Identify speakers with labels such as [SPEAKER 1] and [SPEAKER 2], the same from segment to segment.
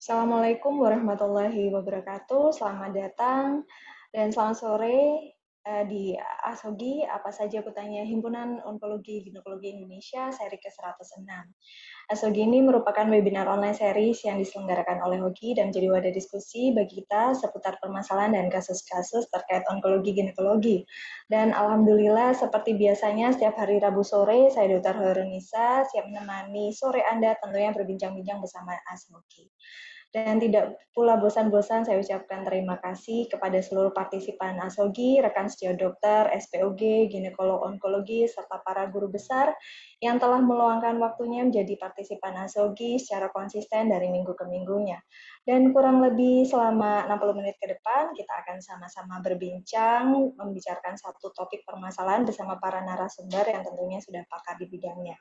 [SPEAKER 1] Assalamualaikum warahmatullahi wabarakatuh. Selamat datang dan selamat sore di ASOGI. Apa saja aku tanya Himpunan Onkologi Ginekologi Indonesia seri ke-106. ASOGI ini merupakan webinar online series yang diselenggarakan oleh HOGI dan menjadi wadah diskusi bagi kita seputar permasalahan dan kasus-kasus terkait onkologi ginekologi. Dan alhamdulillah seperti biasanya setiap hari Rabu sore saya Dr. Horonisa siap menemani sore Anda tentunya berbincang-bincang bersama ASOGI. Dan tidak pula bosan-bosan saya ucapkan terima kasih kepada seluruh partisipan ASOGI, rekan sejauh dokter, SPOG, ginekolog onkologi, serta para guru besar yang telah meluangkan waktunya menjadi partisipan ASOGI secara konsisten dari minggu ke minggunya. Dan kurang lebih selama 60 menit ke depan, kita akan sama-sama berbincang, membicarakan satu topik permasalahan bersama para narasumber yang tentunya sudah pakar di bidangnya.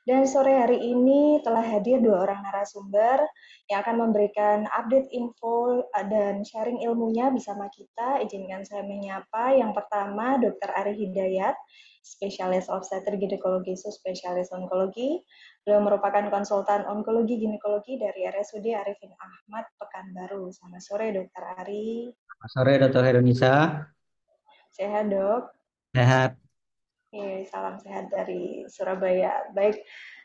[SPEAKER 1] Dan sore hari ini telah hadir 2 orang narasumber yang akan memberikan update info dan sharing ilmunya bersama kita. Izinkan saya menyapa yang pertama Dr. Ari Hidayat, spesialis obstetrik ginekologi subspesialis onkologi. Beliau merupakan konsultan onkologi ginekologi dari RSUD Arifin Ahmad Pekanbaru. Selamat sore Dr. Ari.
[SPEAKER 2] Selamat sore Dr. Heronisa.
[SPEAKER 1] Sehat dok?
[SPEAKER 2] Sehat.
[SPEAKER 1] Salam sehat dari Surabaya. Baik,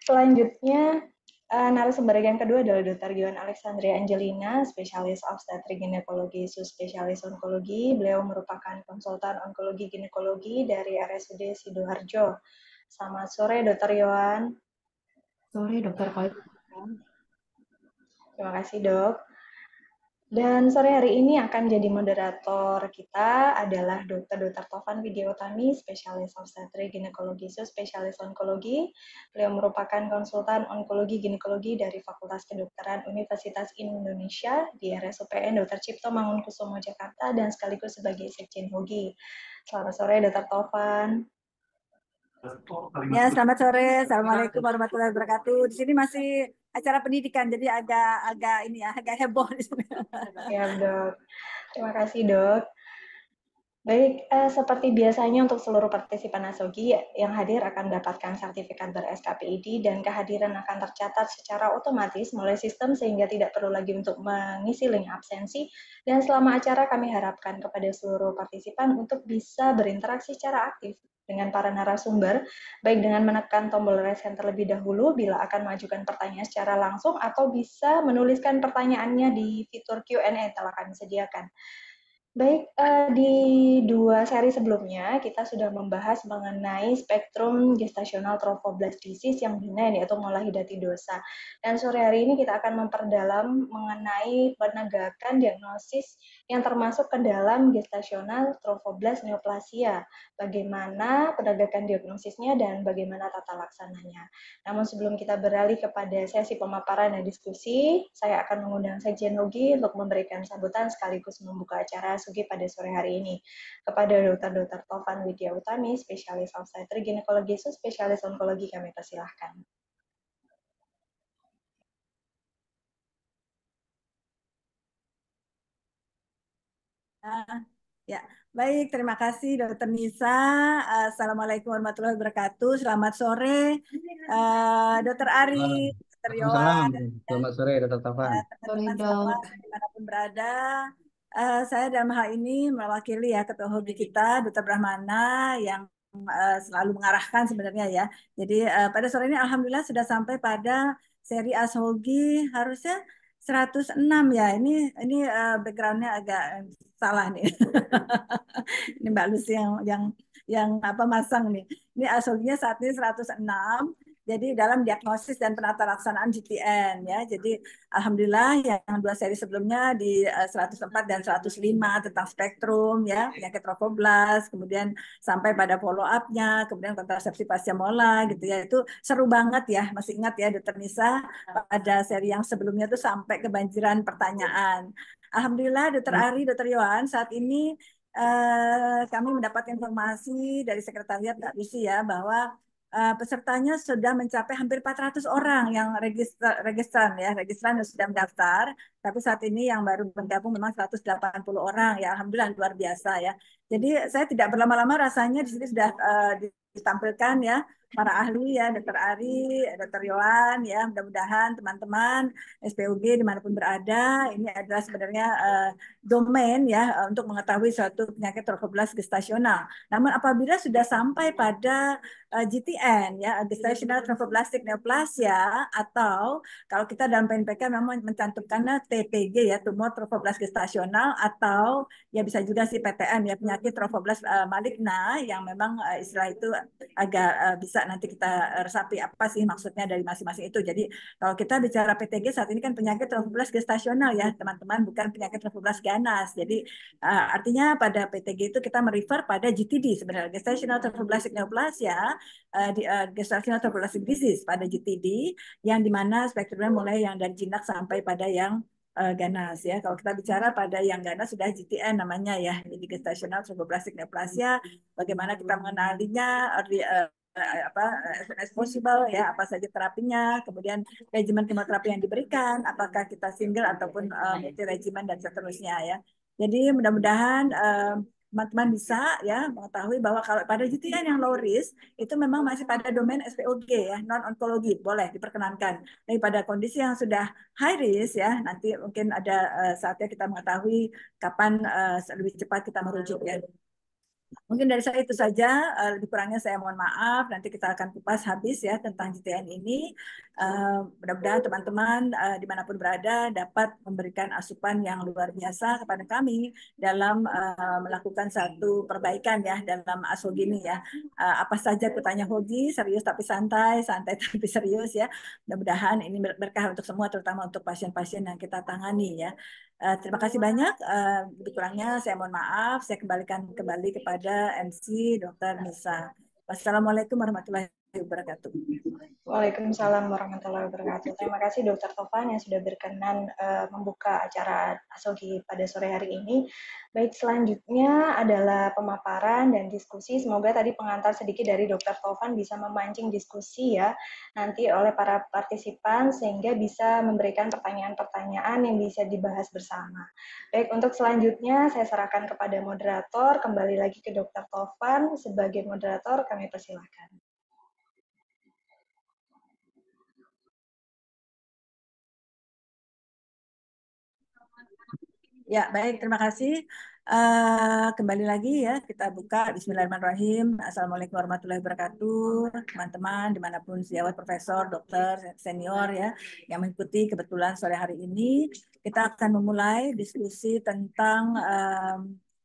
[SPEAKER 1] selanjutnya narasumber yang kedua adalah Dr. Yohan Alexandria Angelina, spesialis obstetrik ginekologi subspesialis onkologi. Beliau merupakan konsultan onkologi ginekologi dari RSUD Sidoarjo. Selamat sore Dr. Yohan.
[SPEAKER 3] Sore Dr. Khalid.
[SPEAKER 1] Terima kasih dok. Dan sore hari ini akan jadi moderator kita adalah Dr. Tovan Widiautami, spesialis obstetrik ginekologi subspesialis onkologi. Beliau merupakan konsultan onkologi ginekologi dari Fakultas Kedokteran Universitas Indonesia di RSUPN Dr. Cipto Mangunkusumo Jakarta dan sekaligus sebagai Sekjen HOGI. Selamat sore Dr. Tovan.
[SPEAKER 3] Ya, selamat sore. Assalamualaikum warahmatullahi wabarakatuh. Di sini masih acara pendidikan, jadi agak heboh di sini.
[SPEAKER 1] Ya, dok. Terima kasih, dok. Baik, seperti biasanya untuk seluruh partisipan ASOGI yang hadir akan mendapatkan sertifikat ber-SKPID dan kehadiran akan tercatat secara otomatis melalui sistem sehingga tidak perlu lagi untuk mengisi link absensi. Dan selama acara kami harapkan kepada seluruh partisipan untuk bisa berinteraksi secara aktif dengan para narasumber, baik dengan menekan tombol raise hand terlebih dahulu bila akan mengajukan pertanyaan secara langsung atau bisa menuliskan pertanyaannya di fitur Q&A yang telah kami sediakan. Baik, di 2 seri sebelumnya kita sudah membahas mengenai spektrum gestasional trophoblastisis yang benign yaitu molahidatidosa. Dan sore hari ini kita akan memperdalam mengenai penegakan diagnosis yang termasuk ke dalam gestasional trophoblast neoplasia. Bagaimana penegakan diagnosisnya dan bagaimana tata laksananya. Namun sebelum kita beralih kepada sesi pemaparan dan diskusi, saya akan mengundang Sekjen HOGI untuk memberikan sambutan sekaligus membuka acara ASOGI pada sore hari ini. Kepada Dr. Tovan Widiautami, spesialis obstetrik ginekologi subspesialis onkologi, kami persilahkan.
[SPEAKER 3] Ya, baik. Terima kasih Dr. Nisa. Assalamualaikum warahmatullahi wabarakatuh. Selamat sore, Dr. Ari, Dr. Yohan,
[SPEAKER 2] Selamat sore Dr. Tovan.
[SPEAKER 3] teman-teman semua dimanapun berada. Saya dalam hal ini mewakili ya Ketua HOGI kita, Dr. Brahmana, yang selalu mengarahkan sebenarnya ya. Jadi pada sore ini alhamdulillah sudah sampai pada seri ASHOGI harusnya 106 ya. Ini backgroundnya agak salah nih. Ini Mbak Lucy yang apa masang nih. Ini ASHOGI-nya saat ini 106. Jadi dalam diagnosis dan penata laksanaan GTN ya. Jadi alhamdulillah yang 2 seri sebelumnya di 104 dan 105 tentang spektrum ya penyakit trofoblast, kemudian sampai pada follow up-nya, kemudian kontrasepsi pasca mola gitu ya. Itu seru banget ya. Masih ingat ya Dokter Nisa pada seri yang sebelumnya itu sampai kebanjiran pertanyaan. Alhamdulillah Dokter Ari, Dokter Yohan saat ini kami mendapat informasi dari Sekretariat Mbak Lucy ya bahwa pesertanya sudah mencapai hampir 400 orang yang registran yang sudah mendaftar. Tapi saat ini yang baru bergabung memang 180 orang ya, alhamdulillah luar biasa ya. Jadi saya tidak berlama-lama rasanya di sini sudah ditampilkan ya para ahli ya, Dokter Ari, Dokter Yohan ya, mudah-mudahan teman-teman SPOG dimanapun berada, ini adalah sebenarnya domain ya untuk mengetahui suatu penyakit trofoblast gestasional. Namun apabila sudah sampai pada GTN ya, gestational trophoblastic neoplasia, atau kalau kita dalam PNPK memang mencantumkannya TTG ya, tumor trofoblast gestasional, atau ya bisa juga sih PTM ya, penyakit trofoblast maligna yang memang istilah itu agak bisa nanti kita resapi apa sih maksudnya dari masing-masing itu. Jadi kalau kita bicara PTG saat ini kan penyakit trofoblast gestasional ya teman-teman, bukan penyakit trofoblast ganas. Jadi artinya pada PTG itu kita merefer pada GTD sebenarnya, gestational trophoblastic neoplasia, gestational trophoblastic disease pada GTD, yang dimana spektrumnya mulai yang dari jinak sampai pada yang ganas ya. Kalau kita bicara pada yang ganas sudah GTN namanya ya, jadi gestational trophoblastic neoplasia. Bagaimana kita mengenalinya, apa as possible ya, apa saja terapinya, kemudian regimen kemoterapi yang diberikan, apakah kita single ataupun multi regimen dan seterusnya ya. Jadi mudah-mudahan teman-teman bisa ya mengetahui bahwa kalau pada GTN yang low risk itu memang masih pada domain SPOG ya, non onkologi, boleh diperkenankan. Tapi pada kondisi yang sudah high risk ya, nanti mungkin ada saatnya kita mengetahui kapan lebih cepat kita merujuk ya. Mungkin dari saya itu saja, lebih kurangnya saya mohon maaf. Nanti kita akan kupas habis ya tentang GTN ini. Mudah-mudahan teman-teman dimanapun berada dapat memberikan asupan yang luar biasa kepada kami dalam melakukan satu perbaikan ya dalam ASOG ini ya. Apa saja kutanya hobi, serius tapi santai, santai tapi serius ya. Mudah-mudahan ini berkah untuk semua, terutama untuk pasien-pasien yang kita tangani ya. Terima kasih banyak. Lebih kurangnya saya mohon maaf. Saya kembalikan kembali kepada MC Dr. Nisa. Wassalamualaikum warahmatullahi wabarakatuh.
[SPEAKER 1] Waalaikumsalam warahmatullahi wabarakatuh. Terima kasih Dr. Tovan yang sudah berkenan membuka acara ASOGI pada sore hari ini. Baik, selanjutnya adalah pemaparan dan diskusi. Semoga tadi pengantar sedikit dari Dr. Tovan bisa memancing diskusi ya nanti oleh para partisipan sehingga bisa memberikan pertanyaan-pertanyaan yang bisa dibahas bersama. Baik, untuk selanjutnya saya serahkan kepada moderator. Kembali lagi ke Dr. Tovan. Sebagai moderator kami persilahkan.
[SPEAKER 3] Ya, baik. Terima kasih. Kembali lagi ya, kita buka. Bismillahirrahmanirrahim. Assalamualaikum warahmatullahi wabarakatuh. Teman-teman, dimanapun sejawat profesor, dokter, senior ya, yang mengikuti kebetulan sore hari ini, kita akan memulai diskusi tentang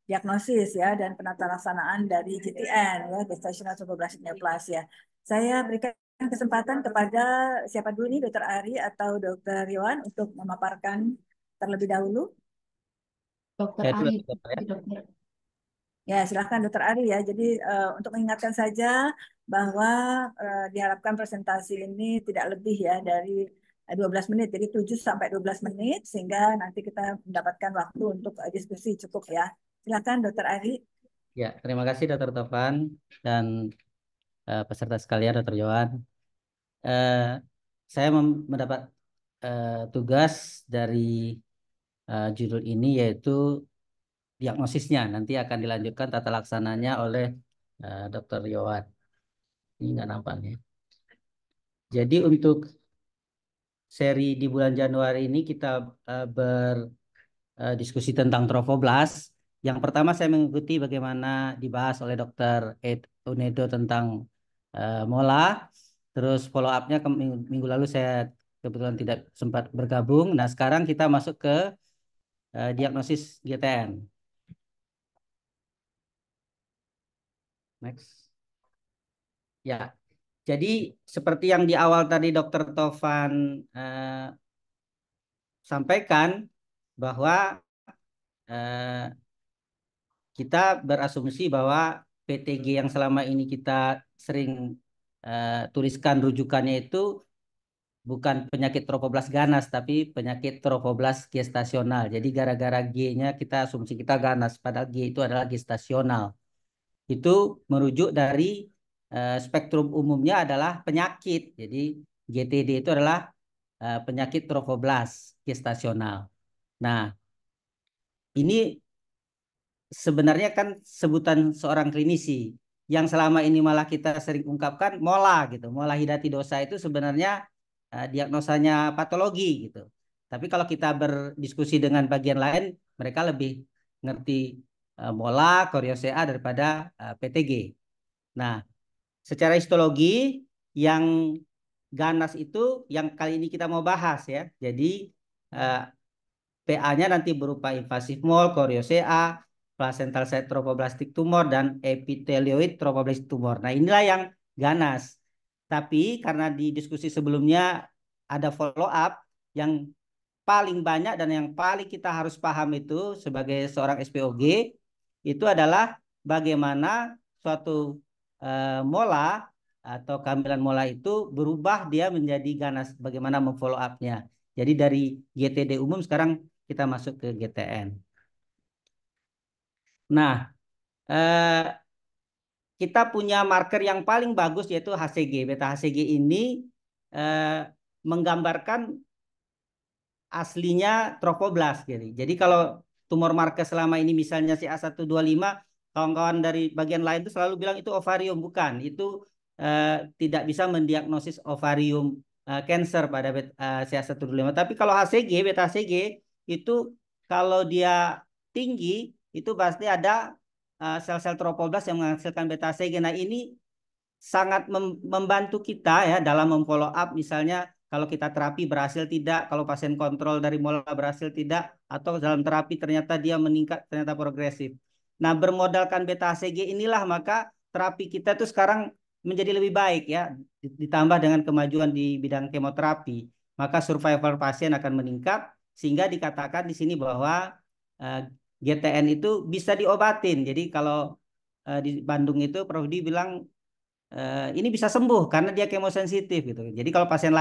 [SPEAKER 3] diagnosis ya dan penata laksanaan dari GTN ya, gestational trophoblastic neoplasia. Saya berikan kesempatan kepada siapa dulu nih, Dokter Ari atau Dokter Yohan untuk memaparkan terlebih dahulu.
[SPEAKER 4] Dokter
[SPEAKER 2] Itu
[SPEAKER 4] Ari,
[SPEAKER 2] dokter ya.
[SPEAKER 4] dokter.
[SPEAKER 3] Ya, silakan Dokter Ari ya. Jadi untuk mengingatkan saja bahwa diharapkan presentasi ini tidak lebih ya dari 12 menit. Jadi 7 sampai 12 menit sehingga nanti kita mendapatkan waktu untuk diskusi cukup ya. Silakan Dokter Ari.
[SPEAKER 2] Ya, terima kasih Dokter Tovan dan peserta sekalian, Dokter Yohan. Saya mendapat tugas dari judul ini yaitu diagnosisnya. Nanti akan dilanjutkan tata laksananya oleh Dokter Yohan. Ini nggak nampak ya. Jadi untuk seri di bulan Januari ini kita berdiskusi tentang trofoblast. Yang pertama saya mengikuti bagaimana dibahas oleh Dokter Ed Unedo tentang mola. Terus follow up-nya minggu lalu saya kebetulan tidak sempat bergabung. Nah sekarang kita masuk ke diagnosis GTN. Next. Ya, Jadi seperti yang di awal tadi Dr. Tovan sampaikan bahwa kita berasumsi bahwa PTG yang selama ini kita sering tuliskan rujukannya itu bukan penyakit trofoblast ganas, tapi penyakit trofoblast gestasional. Jadi gara-gara G-nya kita asumsi kita ganas, padahal G itu adalah gestasional. Itu merujuk dari spektrum umumnya adalah penyakit. Jadi GTD itu adalah penyakit trofoblast gestasional. Nah, ini sebenarnya kan sebutan seorang klinisi yang selama ini malah kita sering ungkapkan mola gitu. Mola hidatidosa itu sebenarnya diagnosanya patologi gitu. Tapi kalau kita berdiskusi dengan bagian lain, mereka lebih ngerti mola, koriosea daripada PTG. Nah, secara histologi yang ganas itu yang kali ini kita mau bahas ya. Jadi PA-nya nanti berupa invasive mole, koriosea, placental site trophoblastic tumor, dan epithelioid trophoblastic tumor. Nah, inilah yang ganas. Tapi karena di diskusi sebelumnya ada follow up yang paling banyak dan yang paling kita harus paham itu sebagai seorang SPOG itu adalah bagaimana suatu mola atau kehamilan mola itu berubah dia menjadi ganas, bagaimana memfollow up-nya. Jadi dari GTD umum sekarang kita masuk ke GTN. Nah, kita punya marker yang paling bagus yaitu HCG. Beta HCG ini menggambarkan aslinya trofoblast. Jadi kalau tumor marker selama ini misalnya si A125, kawan-kawan dari bagian lain itu selalu bilang itu ovarium. Bukan, itu tidak bisa mendiagnosis ovarium cancer pada si A125. Tapi kalau HCG, beta HCG itu kalau dia tinggi itu pasti ada sel-sel trofoblast yang menghasilkan beta HCG. Nah, ini sangat membantu kita ya dalam memfollow up, misalnya kalau kita terapi berhasil tidak, kalau pasien kontrol dari mola berhasil tidak, atau dalam terapi ternyata dia meningkat, ternyata progresif. Nah, bermodalkan beta HCG inilah maka terapi kita tuh sekarang menjadi lebih baik ya, ditambah dengan kemajuan di bidang kemoterapi, maka survival pasien akan meningkat, sehingga dikatakan di sini bahwa GTN itu bisa diobatin. Jadi kalau di Bandung itu Prof. Di bilang ini bisa sembuh karena dia kemosensitif gitu. Jadi kalau pasien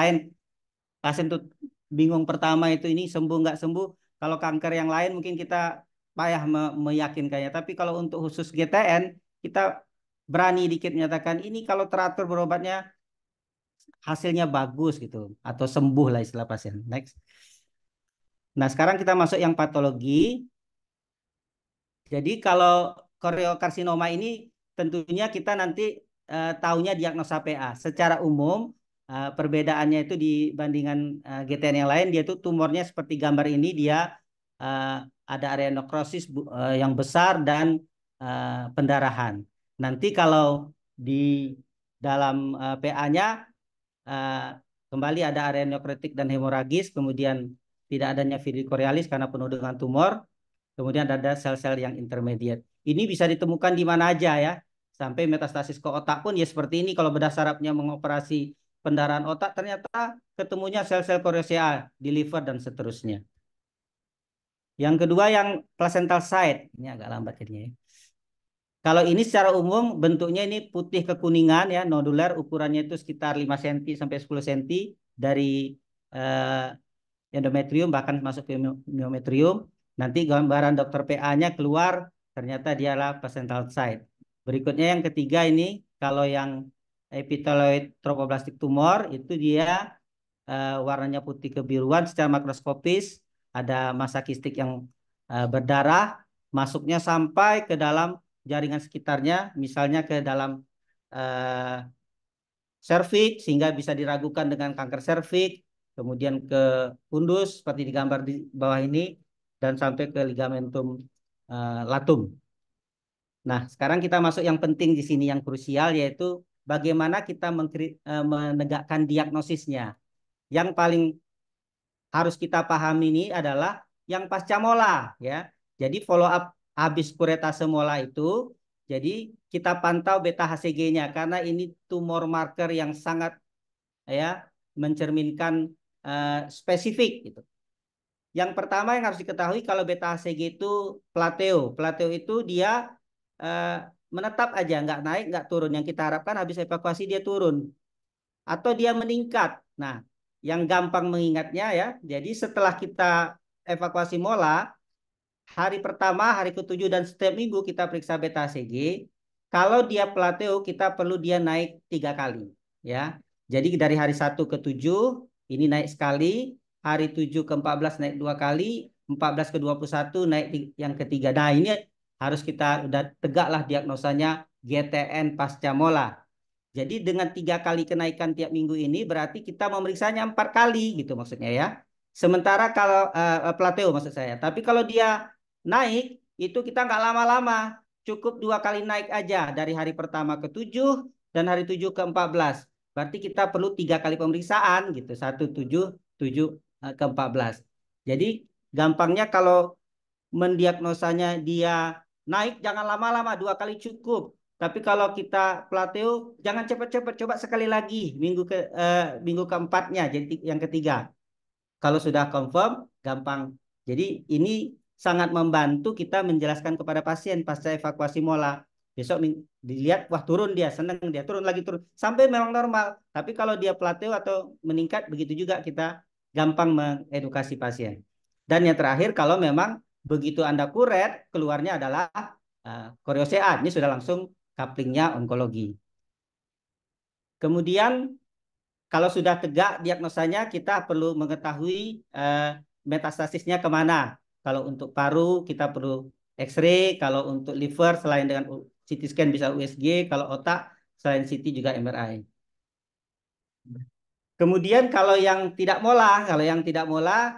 [SPEAKER 2] tuh bingung pertama itu ini sembuh nggak sembuh. Kalau kanker yang lain mungkin kita payah meyakinkannya. Tapi kalau untuk khusus GTN kita berani dikit menyatakan ini kalau teratur berobatnya hasilnya bagus gitu atau sembuh lah istilah pasien. Next. Nah, sekarang kita masuk yang patologi. Jadi kalau koriokarsinoma ini tentunya kita nanti tahunya diagnosa PA. Secara umum perbedaannya itu dibandingkan GTN yang lain, dia itu tumornya seperti gambar ini, dia ada area nekrosis yang besar dan pendarahan. Nanti kalau di dalam PA-nya kembali ada area nekrotik dan hemoragis, kemudian tidak adanya vidi chorioalis karena penuh dengan tumor. Kemudian ada sel-sel yang intermediate. Ini bisa ditemukan di mana aja ya. Sampai metastasis ke otak pun ya seperti ini. Kalau bedah sarafnya mengoperasi pendarahan otak, ternyata ketemunya sel-sel koriosea di liver dan seterusnya. Yang kedua yang placental site. Ini agak lambat jadinya ya. Kalau ini secara umum bentuknya ini putih kekuningan ya, nodular, ukurannya itu sekitar 5 cm sampai 10 cm dari endometrium bahkan masuk ke myometrium. Nanti gambaran dokter PA-nya keluar, ternyata dialah placental site. Berikutnya yang ketiga ini, kalau yang epithelioid trophoblastic tumor, itu dia warnanya putih kebiruan secara makroskopis, ada massa kistik yang berdarah, masuknya sampai ke dalam jaringan sekitarnya, misalnya ke dalam serviks, sehingga bisa diragukan dengan kanker serviks, kemudian ke fundus seperti digambar di bawah ini, dan sampai ke ligamentum latum. Nah, sekarang kita masuk yang penting di sini, yang krusial, yaitu bagaimana kita menegakkan diagnosisnya. Yang paling harus kita pahami ini adalah yang pasca mola, ya. Jadi follow up habis kuretase mola itu Jadi kita pantau beta HCG-nya karena ini tumor marker yang sangat ya mencerminkan spesifik gitu. Yang pertama yang harus diketahui kalau beta HCG itu plateo. Plateo itu dia menetap aja, nggak naik, nggak turun. Yang kita harapkan habis evakuasi dia turun atau dia meningkat. Nah, yang gampang mengingatnya ya. Jadi setelah kita evakuasi mola, hari pertama, hari ke-7 dan setiap minggu kita periksa beta HCG. Kalau dia plateo, kita perlu dia naik 3 kali. Ya. Jadi dari hari 1 ke 7, ini naik sekali. Hari 7 ke 14 naik 2 kali. 14 ke 21 naik yang ketiga. Nah ini harus kita udah tegaklah diagnosanya GTN pasca mola. Jadi dengan 3 kali kenaikan tiap minggu ini berarti kita memeriksanya 4 kali gitu maksudnya ya. Sementara kalau plateo maksud saya. Tapi kalau dia naik itu kita nggak lama-lama. Cukup 2 kali naik aja dari hari pertama ke 7 dan hari 7 ke 14. Berarti kita perlu 3 kali pemeriksaan gitu. 1, 7, 7 ke 14. Jadi gampangnya kalau mendiagnosanya dia naik jangan lama-lama, 2 kali cukup. Tapi kalau kita plateo jangan cepat-cepat, coba sekali lagi minggu keempatnya jadi yang ketiga. Kalau sudah confirm gampang. Jadi ini sangat membantu kita menjelaskan kepada pasien pasca evakuasi mola. Besok dilihat wah turun dia, senang dia, turun lagi turun sampai memang normal. Tapi kalau dia plateo atau meningkat begitu juga kita gampang mengedukasi pasien. Dan yang terakhir kalau memang begitu Anda kuret keluarnya adalah korioseat. Ini sudah langsung couplingnya onkologi. Kemudian kalau sudah tegak diagnosanya kita perlu mengetahui metastasisnya kemana. Kalau untuk paru kita perlu X-ray, kalau untuk liver selain dengan CT scan bisa USG, kalau otak selain CT juga MRI. Kemudian kalau yang tidak mola,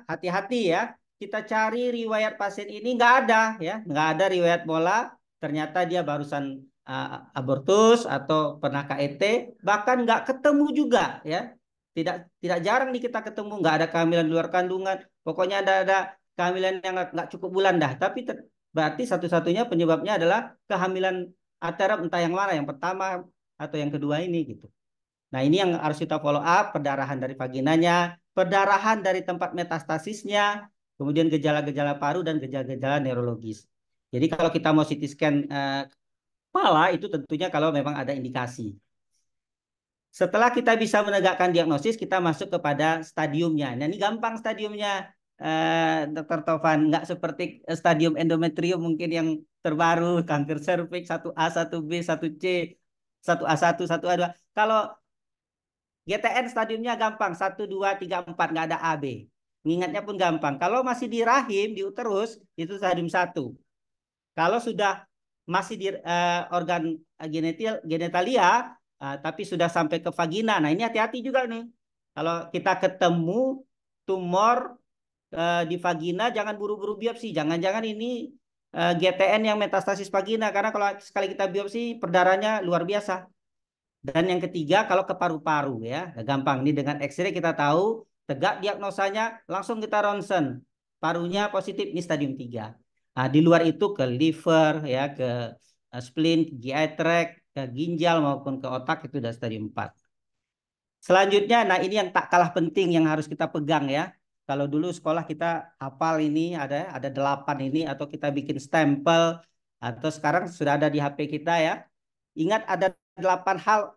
[SPEAKER 2] hati-hati ya. Kita cari riwayat pasien ini nggak ada ya, nggak ada riwayat mola. Ternyata dia barusan abortus atau pernah KET, bahkan nggak ketemu juga ya. Tidak jarang nih kita ketemu, nggak ada kehamilan di luar kandungan. Pokoknya ada kehamilan yang nggak cukup bulan dah. Tapi berarti satu-satunya penyebabnya adalah kehamilan aterap entah yang mana, yang pertama atau yang kedua ini gitu. Nah, ini yang harus kita follow up, perdarahan dari vaginanya, perdarahan dari tempat metastasisnya, kemudian gejala-gejala paru dan gejala-gejala neurologis. Jadi kalau kita mau CT scan kepala itu tentunya kalau memang ada indikasi. Setelah kita bisa menegakkan diagnosis, kita masuk kepada stadiumnya. Nah, ini gampang stadiumnya, Dr. Tovan. Nggak seperti stadium endometrium mungkin yang terbaru, kanker serviks 1A, 1B, 1C, 1A1, 1A2. Kalau GTN stadiumnya gampang, 1, 2, 3, 4, nggak ada AB. Mengingatnya pun gampang. Kalau masih di rahim, di uterus, itu stadium 1. Kalau sudah masih di organ genitalia, tapi sudah sampai ke vagina, nah ini hati-hati juga nih. Kalau kita ketemu tumor di vagina, jangan buru-buru biopsi. Jangan-jangan ini GTN yang metastasis vagina, karena kalau sekali kita biopsi, perdarahannya luar biasa. Dan yang ketiga, kalau ke paru-paru ya, gampang. Ini dengan X-ray kita tahu, tegak diagnosanya, langsung kita ronsen. Parunya positif, ini stadium 3. Nah, di luar itu ke liver, ya, ke spleen, GI tract, ke ginjal maupun ke otak, itu udah stadium 4. Selanjutnya, nah ini yang tak kalah penting yang harus kita pegang ya. Kalau dulu sekolah kita hafal ini, ada 8 ini, atau kita bikin stempel, atau sekarang sudah ada di HP kita ya. Ingat ada 8 hal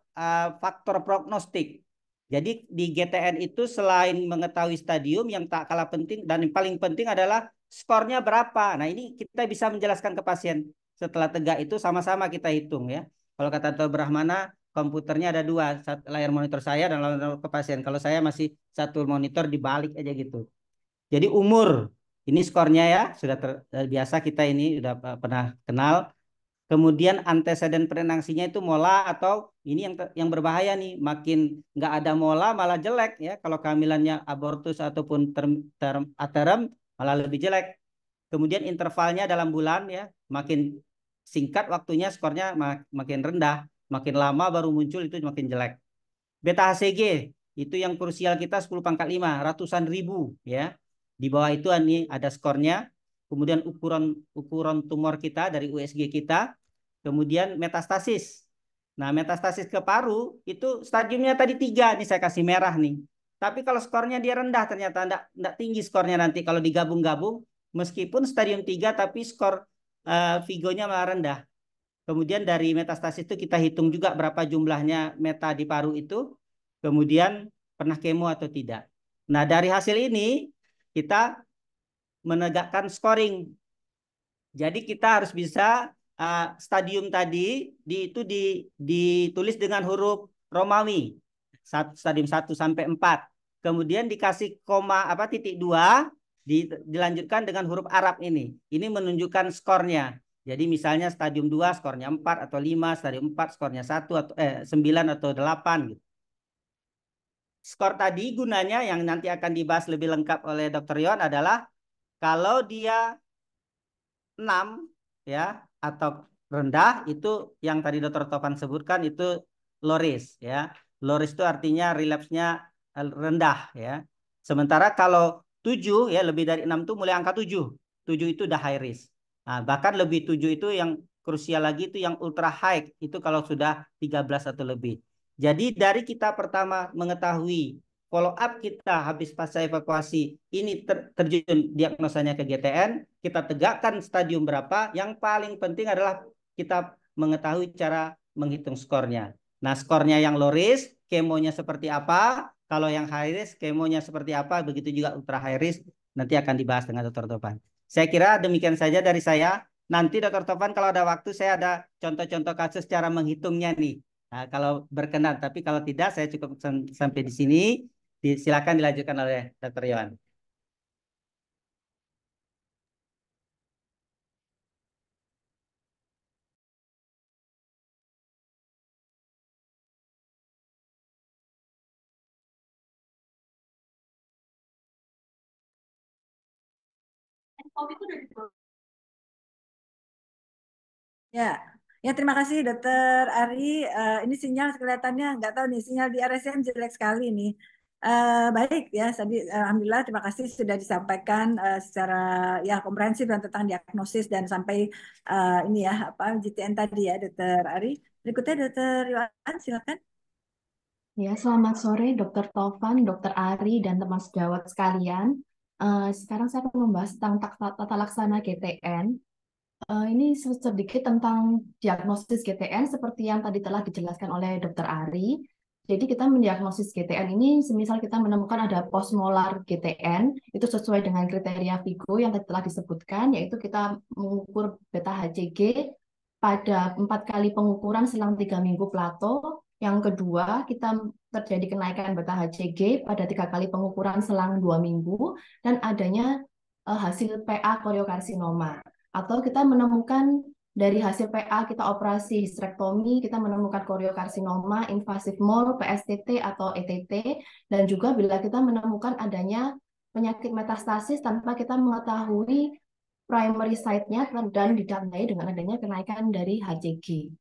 [SPEAKER 2] faktor prognostik. Jadi di GTN itu selain mengetahui stadium yang tak kalah penting dan yang paling penting adalah skornya berapa. Nah ini kita bisa menjelaskan ke pasien. Setelah tegak itu sama-sama kita hitung ya. Kalau kata Dr. Brahmana, komputernya ada 2, layar monitor saya dan layar monitor ke pasien. Kalau saya masih satu monitor dibalik aja gitu. Jadi umur, ini skornya ya, sudah biasa kita ini udah pernah kenal. Kemudian anteseden prenaksinya itu mola atau ini yang berbahaya nih, makin nggak ada mola malah jelek ya. Kalau kehamilannya abortus ataupun term aterem malah lebih jelek. Kemudian intervalnya dalam bulan ya, makin singkat waktunya skornya makin rendah, makin lama baru muncul itu makin jelek. Beta HCG itu yang krusial kita 10⁵, ratusan ribu ya. Di bawah itu ini ada skornya. Kemudian ukuran tumor kita dari USG kita. kemudian metastasis. Nah, metastasis ke paru itu stadiumnya tadi 3 nih, saya kasih merah nih. Tapi kalau skornya dia rendah, ternyata enggak tinggi skornya nanti kalau digabung-gabung, meskipun stadium 3 tapi skor Vigonya malah rendah. Kemudian dari metastasis itu kita hitung juga berapa jumlahnya meta di paru itu, kemudian pernah kemo atau tidak. Nah, dari hasil ini kita menegakkan scoring. Jadi kita harus bisa stadium tadi itu ditulis dengan huruf Romawi. Stadium 1 sampai 4. Kemudian dikasih koma titik 2, dilanjutkan dengan huruf Arab ini. Ini menunjukkan skornya. Jadi misalnya stadium 2 skornya 4 atau 5, stadium 4 skornya 1 atau 9 atau 8 gitu. Skor tadi gunanya yang nanti akan dibahas lebih lengkap oleh Dr. Yon adalah kalau dia 6 ya atau rendah itu yang tadi Dr. Tovan sebutkan itu low risk ya. Low risk itu artinya relapse-nya rendah ya. Sementara kalau 7 ya lebih dari 6 itu mulai angka 7. 7 itu udah high risk. Nah, bahkan lebih 7 itu yang krusial lagi itu yang ultra high itu kalau sudah 13 atau lebih. Jadi dari kita pertama mengetahui follow up kita habis pasca evakuasi ini terjun diagnosanya ke GTN, kita tegakkan stadium berapa, yang paling penting adalah kita mengetahui cara menghitung skornya. Nah, skornya yang low risk, kemonya seperti apa, kalau yang high risk, kemonya seperti apa, begitu juga ultra high risk, nanti akan dibahas dengan Dr. Tovan. Saya kira demikian saja dari saya. Nanti Dr. Tovan kalau ada waktu saya ada contoh-contoh kasus cara menghitungnya nih. Nah, kalau berkenan, tapi kalau tidak saya cukup sampai di sini. Silakan dilanjutkan oleh Dr. Yohan.
[SPEAKER 3] Ya, terima kasih Dokter Ari. Ini sinyal kelihatannya nggak tahu nih, sinyal di RSM jelek sekali nih. Baik ya, tadi alhamdulillah terima kasih sudah disampaikan secara ya komprehensif dan tentang diagnosis dan sampai ini ya GTN tadi ya Dokter Ari. Berikutnya Dokter Yohan, silakan.
[SPEAKER 4] Ya, selamat sore Dr. Tovan, Dr. Ari, dan teman sejawat sekalian. Sekarang saya akan membahas tentang tata laksana GTN. Ini sedikit tentang diagnosis GTN seperti yang tadi telah dijelaskan oleh Dr. Ari. Jadi kita mendiagnosis GTN ini, semisal kita menemukan ada postmolar GTN, itu sesuai dengan kriteria Vigo yang tadi telah disebutkan, yaitu kita mengukur beta HCG pada 4 kali pengukuran selang 3 minggu plato. Yang kedua, kita terjadi kenaikan beta HCG pada 3 kali pengukuran selang 2 minggu, dan adanya hasil PA koriokarsinoma. Atau kita menemukan dari hasil PA kita operasi histrektomi, kita menemukan koriokarsinoma, invasif mole, PSTT atau ETT, dan juga bila kita menemukan adanya penyakit metastasis tanpa kita mengetahui primary site-nya dan ditandai dengan adanya kenaikan dari HCG.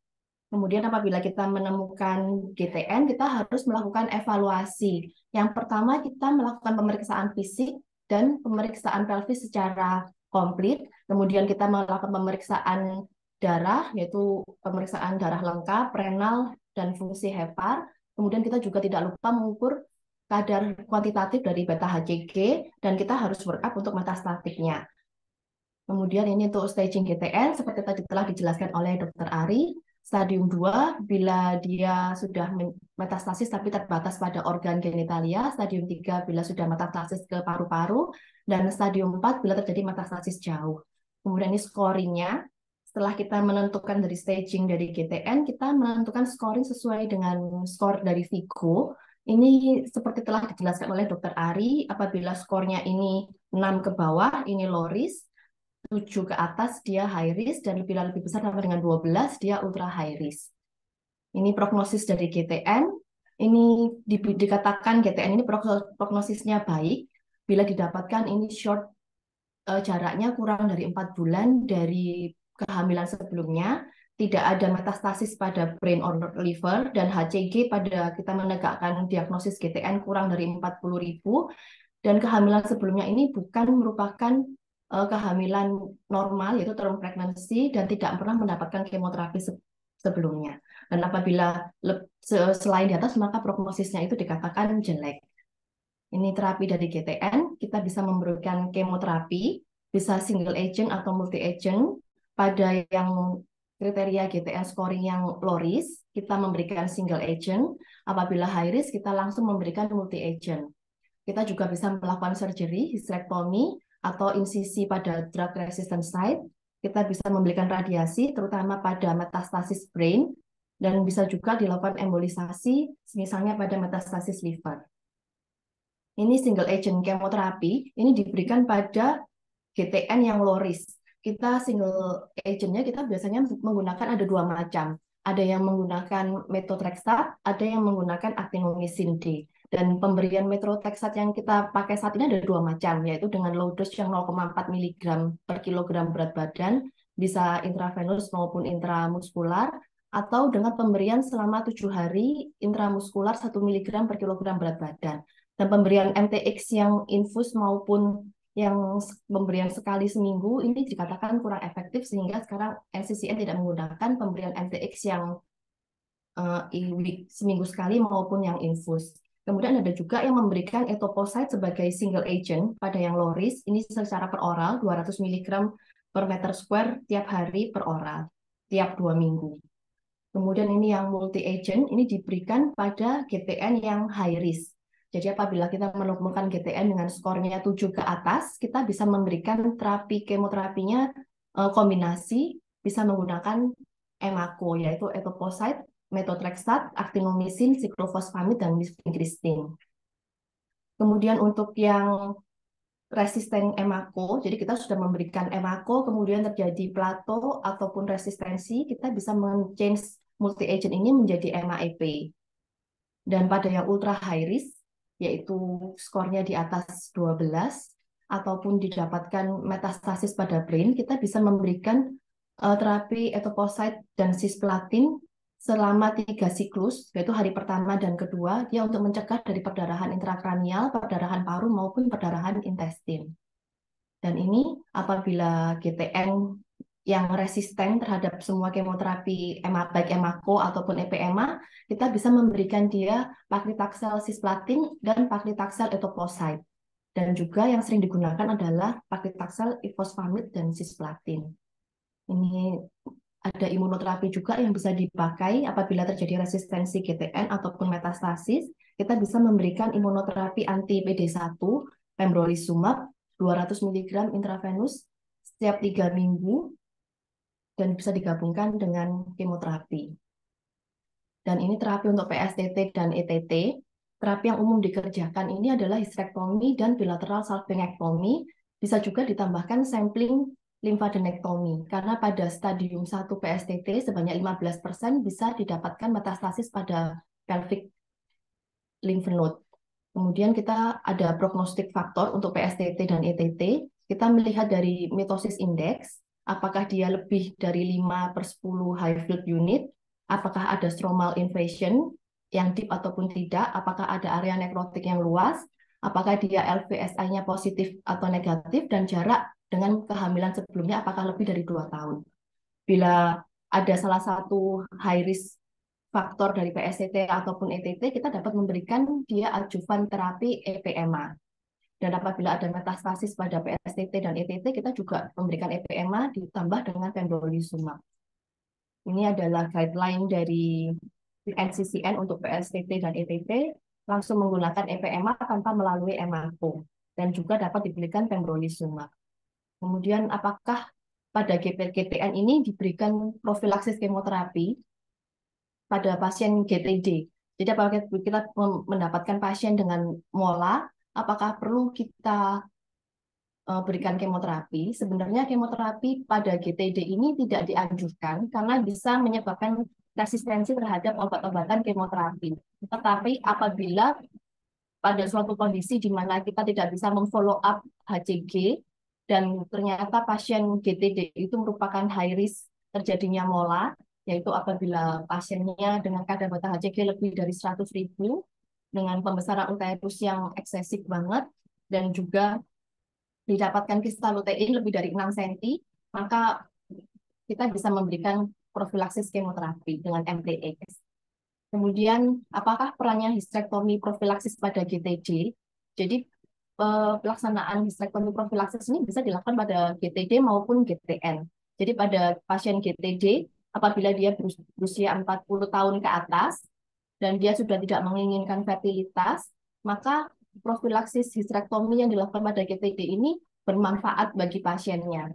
[SPEAKER 4] Kemudian apabila kita menemukan GTN, kita harus melakukan evaluasi. Yang pertama kita melakukan pemeriksaan fisik dan pemeriksaan pelvis secara komplit. Kemudian kita melakukan pemeriksaan darah, yaitu pemeriksaan darah lengkap, renal, dan fungsi hepar. Kemudian kita juga tidak lupa mengukur kadar kuantitatif dari beta HCG, dan kita harus workup untuk metastatiknya. Kemudian ini untuk staging GTN, seperti tadi telah dijelaskan oleh Dr. Ari. Stadium 2, bila dia sudah metastasis tapi terbatas pada organ genitalia. Stadium 3, bila sudah metastasis ke paru-paru. Dan stadium 4, bila terjadi metastasis jauh. Kemudian ini scoringnya. Setelah kita menentukan dari staging dari GTN, kita menentukan scoring sesuai dengan skor dari Vigo. Ini seperti telah dijelaskan oleh Dr. Ari, apabila skornya ini 6 ke bawah, ini low risk. 7 ke atas dia high risk, dan lebih besar sampai dengan 12 dia ultra high risk. Ini prognosis dari GTN. Ini dikatakan GTN ini prognosisnya baik bila didapatkan ini short, jaraknya kurang dari 4 bulan dari kehamilan sebelumnya, tidak ada metastasis pada brain or liver, dan HCG pada kita menegakkan diagnosis GTN kurang dari 40.000, dan kehamilan sebelumnya ini bukan merupakan kehamilan normal, yaitu term pregnancy, dan tidak pernah mendapatkan kemoterapi sebelumnya. Dan apabila selain di atas, maka prognosisnya itu dikatakan jelek. Ini terapi dari GTN, kita bisa memberikan kemoterapi, bisa single agent atau multi agent. Pada yang kriteria GTN scoring yang low risk, kita memberikan single agent. Apabila high risk, kita langsung memberikan multi agent. Kita juga bisa melakukan surgery, hysterectomy, atau insisi pada drug resistant site. Kita bisa memberikan radiasi, terutama pada metastasis brain, dan bisa juga dilakukan embolisasi, misalnya pada metastasis liver. Ini single agent kemoterapi, ini diberikan pada GTN yang low risk. Kita single agentnya kita biasanya menggunakan ada 2 macam. Ada yang menggunakan methotrexate, ada yang menggunakan actinomycin D. Dan pemberian methotrexate yang kita pakai saat ini ada 2 macam, yaitu dengan low dose yang 0,4 mg per kilogram berat badan, bisa intravenous maupun intramuskular, atau dengan pemberian selama 7 hari intramuskular 1 mg per kilogram berat badan. Dan pemberian MTX yang infus maupun yang pemberian sekali seminggu ini dikatakan kurang efektif, sehingga sekarang NCCN tidak menggunakan pemberian MTX yang seminggu sekali maupun yang infus. Kemudian ada juga yang memberikan etoposide sebagai single agent pada yang low risk, ini secara per oral 200 mg per meter square tiap hari per oral, tiap 2 minggu. Kemudian ini yang multi agent, ini diberikan pada GTN yang high risk. Jadi apabila kita menemukan GTN dengan skornya 7 ke atas, kita bisa memberikan kemoterapinya kombinasi, bisa menggunakan EMACO, yaitu etoposide, methotrexate, actinomycin, cyclophosphamide, dan vincristine. Kemudian untuk yang resisten EMACO, jadi kita sudah memberikan EMACO, kemudian terjadi plato ataupun resistensi, kita bisa men-change multi-agent ini menjadi MAEP. Dan pada yang ultra high risk, yaitu skornya di atas 12, ataupun didapatkan metastasis pada brain, kita bisa memberikan terapi etoposide dan cisplatin selama 3 siklus, yaitu hari pertama dan kedua, dia untuk mencegah dari perdarahan intrakranial, perdarahan paru, maupun perdarahan intestin. Dan ini apabila GTN yang resisten terhadap semua kemoterapi baik EMACO ataupun EPMA, kita bisa memberikan dia paclitaxel cisplatin dan paclitaxel etoposide. Dan juga yang sering digunakan adalah paclitaxel ifosfamid dan cisplatin. Ini ada imunoterapi juga yang bisa dipakai apabila terjadi resistensi GTN ataupun metastasis. Kita bisa memberikan imunoterapi anti PD1, pembrolizumab, 200 mg intravenous setiap 3 minggu, dan bisa digabungkan dengan kemoterapi. Dan ini terapi untuk PSTT dan ETT. Terapi yang umum dikerjakan ini adalah hysterectomy dan bilateral salpingectomy. Bisa juga ditambahkan sampling limfadenektomi, karena pada stadium 1 PSTT sebanyak 15% bisa didapatkan metastasis pada pelvic lymph node. Kemudian kita ada prognostik faktor untuk PSTT dan ETT. Kita melihat dari mitosis index, apakah dia lebih dari 5/10 high field unit, apakah ada stromal invasion yang deep ataupun tidak, apakah ada area nekrotik yang luas, apakah dia LVSI-nya positif atau negatif, dan jarak dengan kehamilan sebelumnya apakah lebih dari 2 tahun. Bila ada salah satu high risk faktor dari PSTT ataupun ETT, kita dapat memberikan dia adjuvan terapi EPMA. Dan apabila ada metastasis pada PSTT dan ETT, kita juga memberikan EPMA ditambah dengan pembrolizumab. Ini adalah guideline dari NCCN untuk PSTT dan ETT, langsung menggunakan EPMA tanpa melalui EMACO, dan juga dapat diberikan pembrolizumab. Kemudian apakah pada GTN ini diberikan profilaksis kemoterapi pada pasien GTD? Jadi apakah kita mendapatkan pasien dengan mola, apakah perlu kita berikan kemoterapi? Sebenarnya kemoterapi pada GTD ini tidak dianjurkan karena bisa menyebabkan resistensi terhadap obat-obatan kemoterapi. Tetapi apabila pada suatu kondisi di mana kita tidak bisa memfollow up HCG, dan ternyata pasien GTD itu merupakan high risk terjadinya mola, yaitu apabila pasiennya dengan kadar beta HCG lebih dari 100.000, dengan pembesaran uterus yang eksesif banget, dan juga didapatkan kristalutein lebih dari 6 cm, maka kita bisa memberikan profilaksis kemoterapi dengan MTX. Kemudian, apakah perannya histrektomi profilaksis pada GTD? Jadi, pelaksanaan histrektomi profilaksis ini bisa dilakukan pada GTD maupun GTN. Jadi, pada pasien GTD, apabila dia berusia 40 tahun ke atas, dan dia sudah tidak menginginkan fertilitas, maka profilaksis histrektomi yang dilakukan pada GTD ini bermanfaat bagi pasiennya.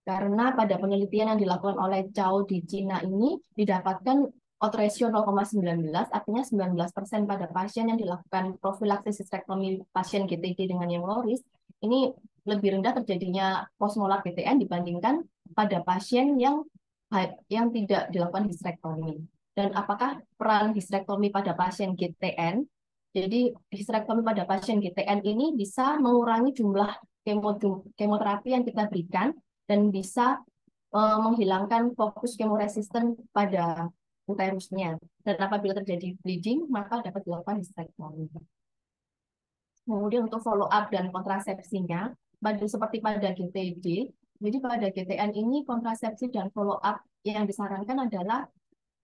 [SPEAKER 4] Karena pada penelitian yang dilakukan oleh Chow di Cina ini didapatkan odds ratio 0,19, artinya 19% pada pasien yang dilakukan profilaksis histrektomi pasien GTD dengan yang low risk, ini lebih rendah terjadinya postmolar GTN dibandingkan pada pasien yang tidak dilakukan histrektomi. Dan apakah peran histrektomi pada pasien GTN? Jadi histrektomi pada pasien GTN ini bisa mengurangi jumlah kemoterapi yang kita berikan dan bisa menghilangkan fokus kemoresisten pada uterusnya. Dan apabila terjadi bleeding, maka dapat dilakukan histrektomi. Kemudian untuk follow up dan kontrasepsinya, seperti pada GTD, jadi pada GTN ini kontrasepsi dan follow up yang disarankan adalah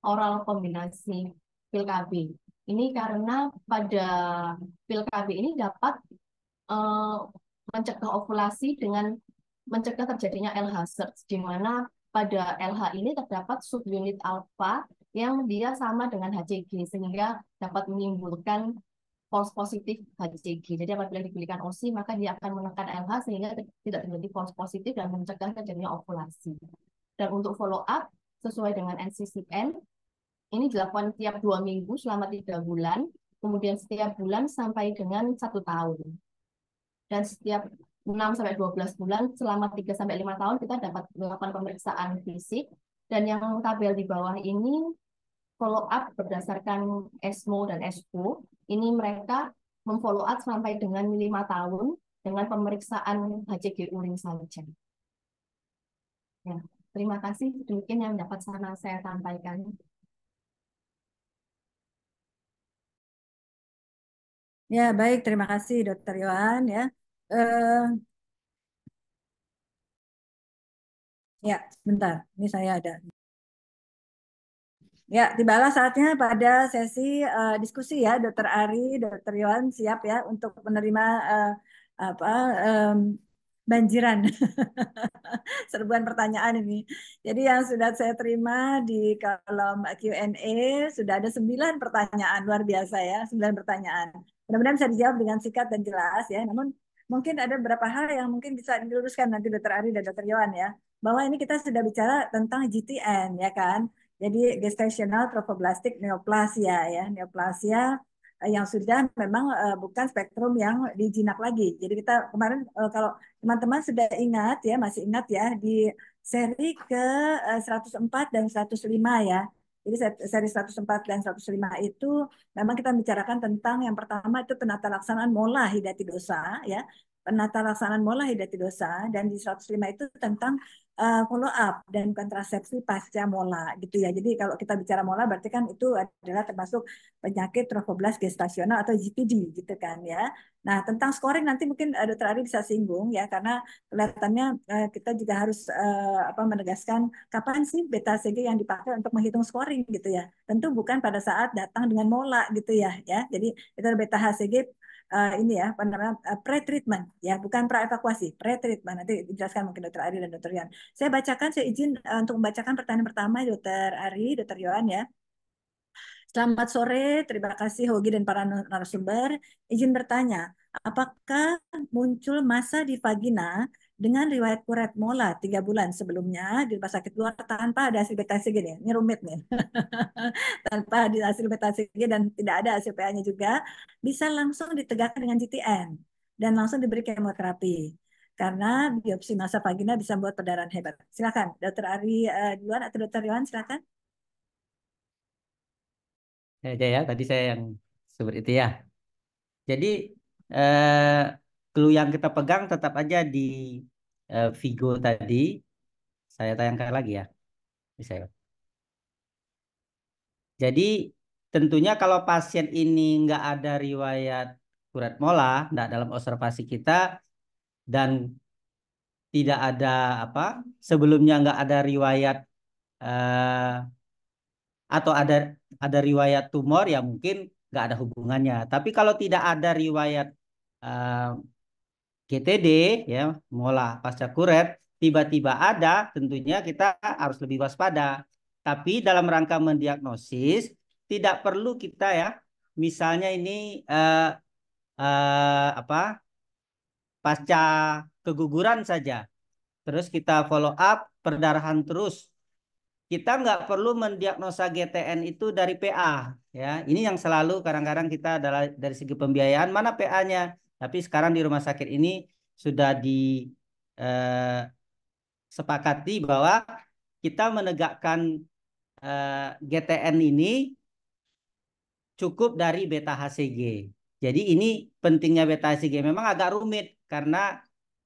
[SPEAKER 4] oral kombinasi pil KB. Ini karena pada pil KB ini dapat mencegah ovulasi dengan mencegah terjadinya LH surge, di mana pada LH ini terdapat subunit alfa yang dia sama dengan HCG, sehingga dapat menimbulkan false positif HCG. Jadi apabila diberikan OSI, maka dia akan menekan LH sehingga tidak terjadi false positif dan mencegah terjadinya ovulasi. Dan untuk follow up, sesuai dengan NCCN, ini dilakukan tiap 2 minggu selama 3 bulan, kemudian setiap bulan sampai dengan 1 tahun. Dan setiap 6-12 bulan selama 3-5 tahun kita dapat melakukan pemeriksaan fisik. Dan yang tabel di bawah ini follow up berdasarkan ESMO dan ESPO. Ini mereka memfollow up sampai dengan 5 tahun dengan pemeriksaan HCG urin saja. Ya, terima kasih. Demikian yang dapat saya sampaikan.
[SPEAKER 3] Ya, baik. Terima kasih, Dr. Yohan. Ya, ya, sebentar. Ini saya ada. Ya, tibalah saatnya pada sesi diskusi ya, Dr. Ari, Dr. Yohan siap ya untuk menerima apa banjiran serbuan pertanyaan ini. Jadi yang sudah saya terima di kolom Q&A sudah ada 9 pertanyaan, luar biasa ya, 9 pertanyaan. Mudah-mudahan bisa dijawab dengan singkat dan jelas ya. Namun mungkin ada beberapa hal yang mungkin bisa diluruskan nanti Dr. Ari dan Dr. Yohan ya. Bahwa ini kita sudah bicara tentang GTN ya kan. Jadi gestational trophoblastic neoplasia ya, neoplasia yang sudah memang bukan spektrum yang dijinak lagi. Jadi kita kemarin kalau teman-teman sudah ingat ya, masih ingat ya di seri ke 104 dan 105 ya. Jadi seri 104 dan 105 itu memang kita bicarakan tentang yang pertama itu penata laksanaan mola hidatidosa ya. Penata laksanaan mola hidatidosa, dan di 105 itu tentang follow up dan kontrasepsi pasca mola gitu ya. Jadi kalau kita bicara mola berarti kan itu adalah termasuk penyakit trofoblast gestasional atau GPD gitu kan ya. Nah, tentang scoring nanti mungkin Dr. Ari bisa singgung ya, karena kelihatannya kita juga harus menegaskan kapan sih beta CG yang dipakai untuk menghitung scoring gitu ya. Tentu bukan pada saat datang dengan mola gitu ya. Jadi itu beta HCG ini ya, apa namanya, pre-treatment ya, bukan pra-evakuasi, pre-treatment. Nanti dijelaskan mungkin Dr. Ari dan Dr. Yohan. Saya bacakan, saya izin untuk membacakan pertanyaan pertama Dr. Ari, Dr. Yohan ya. Selamat sore, terima kasih Hogi dan para narasumber. Izin bertanya, apakah muncul massa di vagina dengan riwayat kuret mola 3 bulan sebelumnya di rumah sakit luar tanpa ada hasil beta CG nih? Ini rumit nih. Tanpa ada hasil beta CG dan tidak ada hasil PA-nya juga, bisa langsung ditegakkan dengan GTN dan langsung diberi kemoterapi. Karena biopsi massa vagina bisa membuat perdarahan hebat. Silakan, Dr. Ari duluan atau Dr. Yohan, silakan.
[SPEAKER 2] Aja ya, tadi saya yang seperti itu ya. Jadi clue yang kita pegang tetap aja di Vigo tadi. Saya tayangkan lagi ya. Bisa ya. Jadi tentunya kalau pasien ini nggak ada riwayat kuret mola, nggak dalam observasi kita, dan tidak ada apa sebelumnya nggak ada riwayat eh, atau ada riwayat tumor ya mungkin nggak ada hubungannya. Tapi kalau tidak ada riwayat eh, GTD ya mola pasca kuret tiba-tiba ada, tentunya kita harus lebih waspada. Tapi dalam rangka mendiagnosis tidak perlu kita ya, misalnya ini apa pasca keguguran saja, terus kita follow up perdarahan terus. Kita nggak perlu mendiagnosa GTN itu dari PA ya. Ini yang selalu kadang-kadang kita adalah dari segi pembiayaan mana PA-nya. Tapi sekarang di rumah sakit ini sudah disepakati bahwa kita menegakkan GTN ini cukup dari beta HCG. Jadi ini pentingnya beta HCG memang agak rumit karena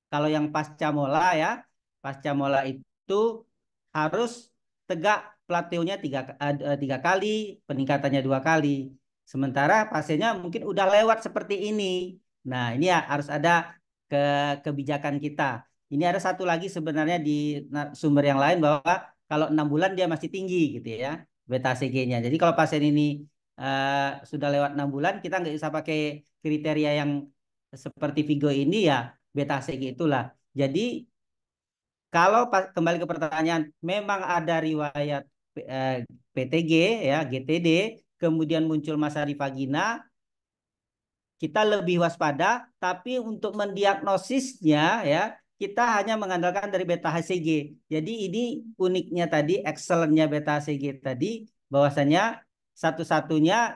[SPEAKER 2] kalau yang pasca mola ya, pasca mola itu harus tegak plateaunya tiga kali, peningkatannya 2 kali. Sementara pasiennya mungkin udah lewat seperti ini. Nah ini ya harus ada ke kebijakan kita. Ini ada satu lagi sebenarnya di sumber yang lain bahwa kalau 6 bulan dia masih tinggi gitu ya beta HCG-nya. Jadi kalau pasien ini sudah lewat 6 bulan kita nggak bisa pakai kriteria yang seperti Vigo ini ya beta HCG itulah. Jadi kalau kembali ke pertanyaan, memang ada riwayat PTG ya GTD, kemudian muncul masa di vagina, kita lebih waspada. Tapi untuk mendiagnosisnya ya kita hanya mengandalkan dari beta HCG. Jadi ini uniknya tadi, excellentnya beta HCG tadi, bahwasanya satu-satunya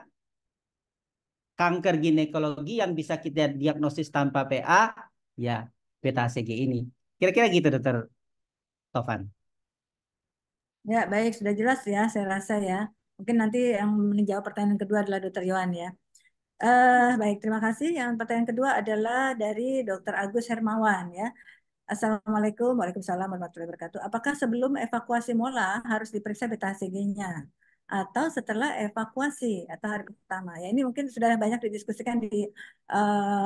[SPEAKER 2] kanker ginekologi yang bisa kita diagnosis tanpa PA ya beta HCG ini. Kira-kira gitu Dokter Tovan.
[SPEAKER 3] Ya, baik, sudah jelas ya, saya rasa ya. Mungkin nanti yang menjawab pertanyaan kedua adalah Dokter Yohan ya. Baik, terima kasih. Yang pertanyaan kedua adalah dari Dokter Agus Hermawan ya. Assalamualaikum, Waalaikumsalam warahmatullahi wabarakatuh. Apakah sebelum evakuasi mola harus diperiksa beta HCG-nya? Atau setelah evakuasi atau hari pertama? Ya, ini mungkin sudah banyak didiskusikan di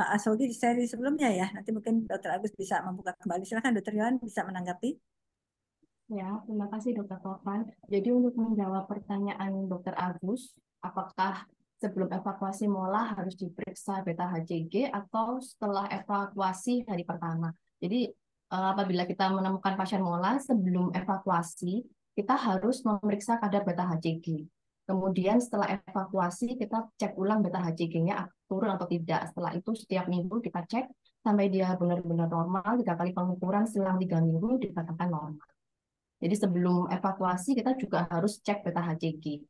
[SPEAKER 3] ASOGI di seri sebelumnya ya. Nanti mungkin Dokter Agus bisa membuka kembali. Silakan Dokter Yohan bisa menanggapi.
[SPEAKER 4] Ya, terima kasih Dokter Tovan. Jadi untuk menjawab pertanyaan Dokter Agus, apakah sebelum evakuasi mola harus diperiksa beta HCG atau setelah evakuasi hari pertama? Jadi apabila kita menemukan pasien mola sebelum evakuasi, kita harus memeriksa kadar beta HCG. Kemudian setelah evakuasi kita cek ulang beta HCG-nya turun atau tidak. Setelah itu setiap minggu kita cek sampai dia benar-benar normal. 3 kali pengukuran selang 3 minggu dikatakan normal. Jadi sebelum evakuasi kita juga harus cek beta HCG.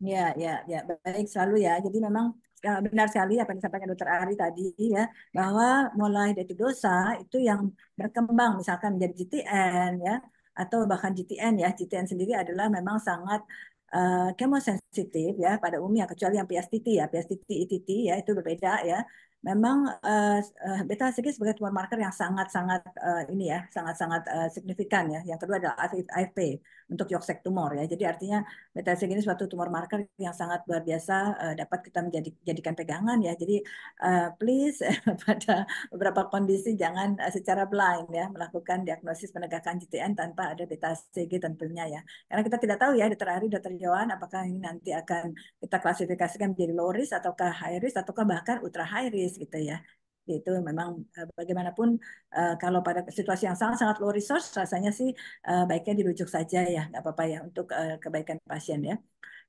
[SPEAKER 3] Ya, ya, ya, baik selalu ya. Jadi memang benar sekali apa yang disampaikan Dokter Ari tadi ya, bahwa mulai dari dosa itu yang berkembang misalkan menjadi GTN ya, atau bahkan GTN ya. GTN sendiri adalah memang sangat kemosensitif ya pada umumnya, kecuali yang PSTT ya, PSTT, ITT ya itu berbeda ya. Memang beta HCG sebagai tumor marker yang sangat-sangat ini ya, sangat-sangat signifikan ya. Yang kedua adalah AFP untuk Yogsek tumor ya. Jadi artinya beta HCG ini suatu tumor marker yang sangat luar biasa dapat kita jadikan pegangan ya. Jadi please pada beberapa kondisi jangan secara blind ya melakukan diagnosis penegakan GTN tanpa ada beta HCG tentunya ya. Karena kita tidak tahu ya Dokter Ari, Dokter Yohan apakah ini nanti akan kita klasifikasikan menjadi low risk ataukah high risk ataukah bahkan ultra high risk gitu ya. Itu memang bagaimanapun kalau pada situasi yang sangat-sangat low resource rasanya sih baiknya dirujuk saja ya, nggak apa-apa ya untuk kebaikan pasien ya.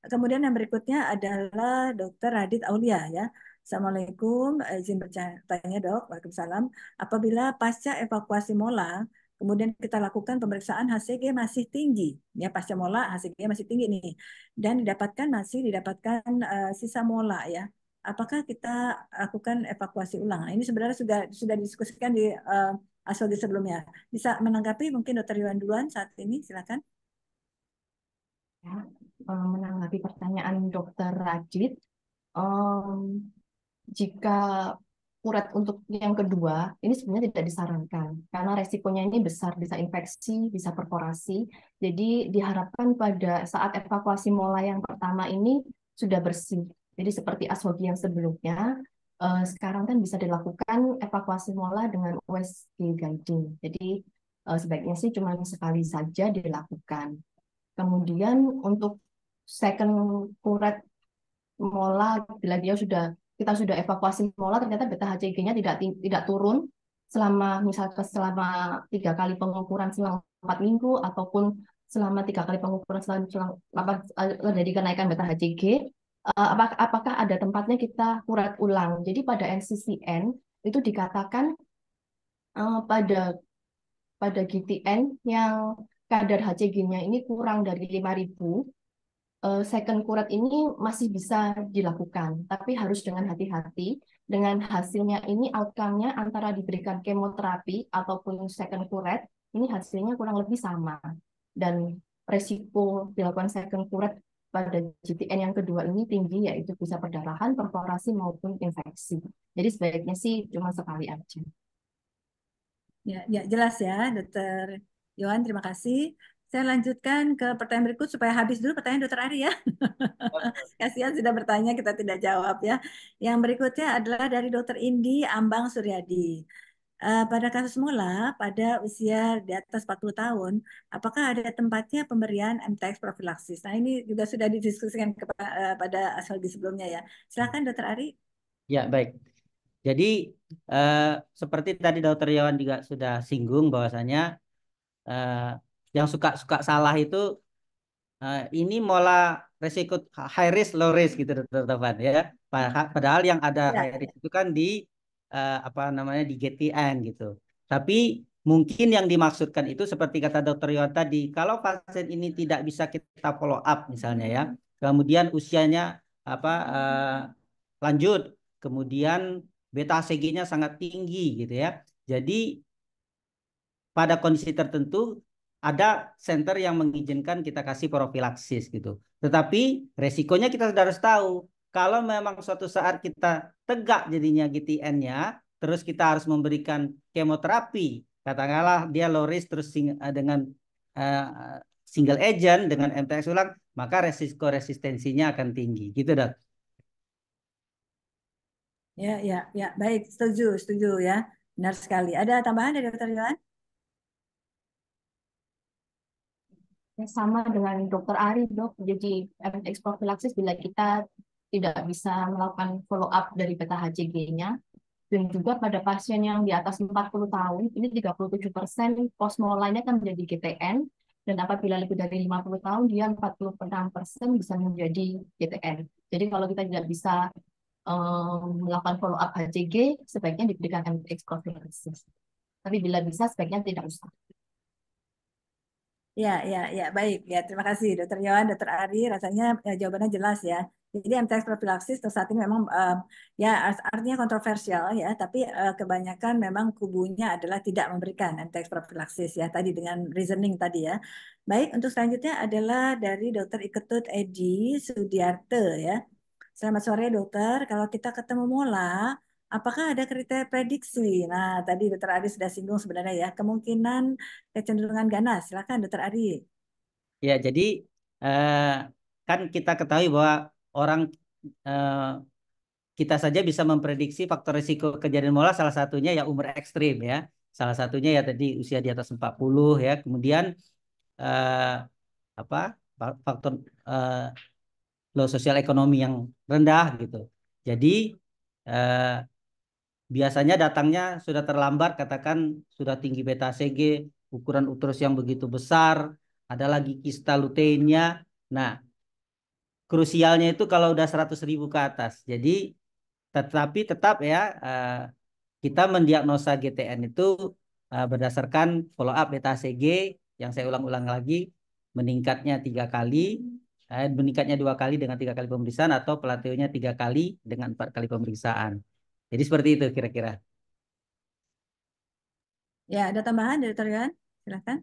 [SPEAKER 3] Kemudian yang berikutnya adalah Dokter Radit Aulia ya. Assalamualaikum, izin bertanya dok. Waalaikumsalam. Apabila pasca evakuasi mola, kemudian kita lakukan pemeriksaan HCG masih tinggi, ya pasca mola HCG masih tinggi nih, dan masih didapatkan sisa mola ya. Apakah kita lakukan evakuasi ulang? Nah, ini sebenarnya sudah didiskusikan di ASOGI sebelumnya. Bisa menanggapi mungkin Dokter Yuan duluan saat ini, silakan.
[SPEAKER 4] Ya, menanggapi pertanyaan Dokter Radit, jika urat untuk yang kedua ini sebenarnya tidak disarankan karena resikonya ini besar, bisa infeksi, bisa perforasi. Jadi diharapkan pada saat evakuasi mola yang pertama ini sudah bersih. Jadi seperti ASOGI yang sebelumnya, sekarang kan bisa dilakukan evakuasi mola dengan USG guiding. Jadi sebaiknya sih cuma sekali saja dilakukan. Kemudian untuk second kuret mola, bila kita sudah evakuasi mola, ternyata beta HCG-nya tidak turun selama 3 kali pengukuran selang 4 minggu ataupun selama 3 kali pengukuran terjadi kenaikan beta HCG. Apakah ada tempatnya kita kuret ulang? Jadi pada NCCN itu dikatakan pada GTN yang kadar HCG-nya ini kurang dari 5.000, second kuret ini masih bisa dilakukan, tapi harus dengan hati-hati. Dengan hasilnya ini, outcome-nya antara diberikan kemoterapi ataupun second kuret, ini hasilnya kurang lebih sama. Dan resiko dilakukan second kuret pada GTN yang kedua ini tinggi, yaitu bisa perdarahan, perforasi, maupun infeksi. Jadi sebaiknya sih cuma sekali aja.
[SPEAKER 3] Ya, jelas ya, Dokter Yohan. Terima kasih. Saya lanjutkan ke pertanyaan berikut supaya habis dulu pertanyaan Dokter Ari ya. Kasihan sudah bertanya, kita tidak jawab ya. Yang berikutnya adalah dari Dokter Indi Ambang Suryadi. Pada kasus mula, pada usia di atas 40 tahun, apakah ada tempatnya pemberian MTX profilaksis? Nah, ini juga sudah didiskusikan pada Asal sebelumnya ya. Silakan Dokter Ari.
[SPEAKER 2] Ya, baik. Jadi seperti tadi Dokter Yawan juga sudah singgung bahwasanya yang suka salah itu ini mola resiko high risk low risk gitu teman-teman ya. Padahal yang ada high risk itu kan di apa namanya di GTN gitu. Tapi mungkin yang dimaksudkan itu seperti kata Dokter Yawan tadi, kalau pasien ini tidak bisa kita follow up misalnya ya, kemudian usianya apa lanjut, kemudian beta HCG-nya sangat tinggi gitu ya. Jadi pada kondisi tertentu ada center yang mengizinkan kita kasih profilaksis gitu. Tetapi resikonya kita sudah harus tahu. Kalau memang suatu saat kita tegak jadinya GTN-nya, terus kita harus memberikan kemoterapi, katakanlah dia low risk terus dengan single agent dengan MTX ulang, maka resiko resistensinya akan tinggi. Gitu, Dok.
[SPEAKER 3] Ya, baik, setuju ya. Benar sekali. Ada tambahan dari Dokter Yohan?
[SPEAKER 4] Sama dengan Dokter Ari, Dok. Jadi MTX profilaksis bila kita tidak bisa melakukan follow up dari beta HCG-nya, dan juga pada pasien yang di atas 40 tahun, ini 37% postmolanya kan menjadi GTN, dan apabila lebih dari 50 tahun, dia 46% bisa menjadi GTN. Jadi kalau kita tidak bisa melakukan follow up HCG, sebaiknya diberikan MTX profilaksis. Tapi bila bisa, sebaiknya tidak usah.
[SPEAKER 3] Ya, baik. Ya, terima kasih Dokter Yohan, Dokter Ari. Rasanya jawabannya jelas ya. Jadi MTX profilaksis untuk saat ini memang ya artinya kontroversial ya, tapi kebanyakan memang kubunya adalah tidak memberikan MTX profilaksis ya, tadi dengan reasoning tadi ya. Baik, untuk selanjutnya adalah dari Dokter Iketut Edi Sudiarte ya. Selamat sore dokter, kalau kita ketemu mola, apakah ada kriteria prediksi? Nah, tadi Dokter Ari sudah singgung sebenarnya ya, kemungkinan kecenderungan ganas. Silakan Dokter Ari.
[SPEAKER 2] Ya, jadi kan kita ketahui bahwa orang kita saja bisa memprediksi faktor risiko kejadian mola, salah satunya ya umur ekstrim ya. Salah satunya ya tadi usia di atas 40 ya. Kemudian apa faktor low sosial ekonomi yang rendah gitu. Jadi biasanya datangnya sudah terlambat, katakan sudah tinggi beta HCG, ukuran uterus yang begitu besar, ada lagi kista luteinnya. Nah, krusialnya itu kalau udah 100.000 ke atas. Jadi tetapi tetap ya kita mendiagnosa GTN itu berdasarkan follow up beta HCG yang saya ulang-ulang lagi meningkatnya 3 kali, meningkatnya 2 kali dengan 3 kali pemeriksaan atau plateaunya 3 kali dengan 4 kali pemeriksaan. Jadi seperti itu kira-kira.
[SPEAKER 3] Ya, ada tambahan dari Dokter Yohan? Silakan.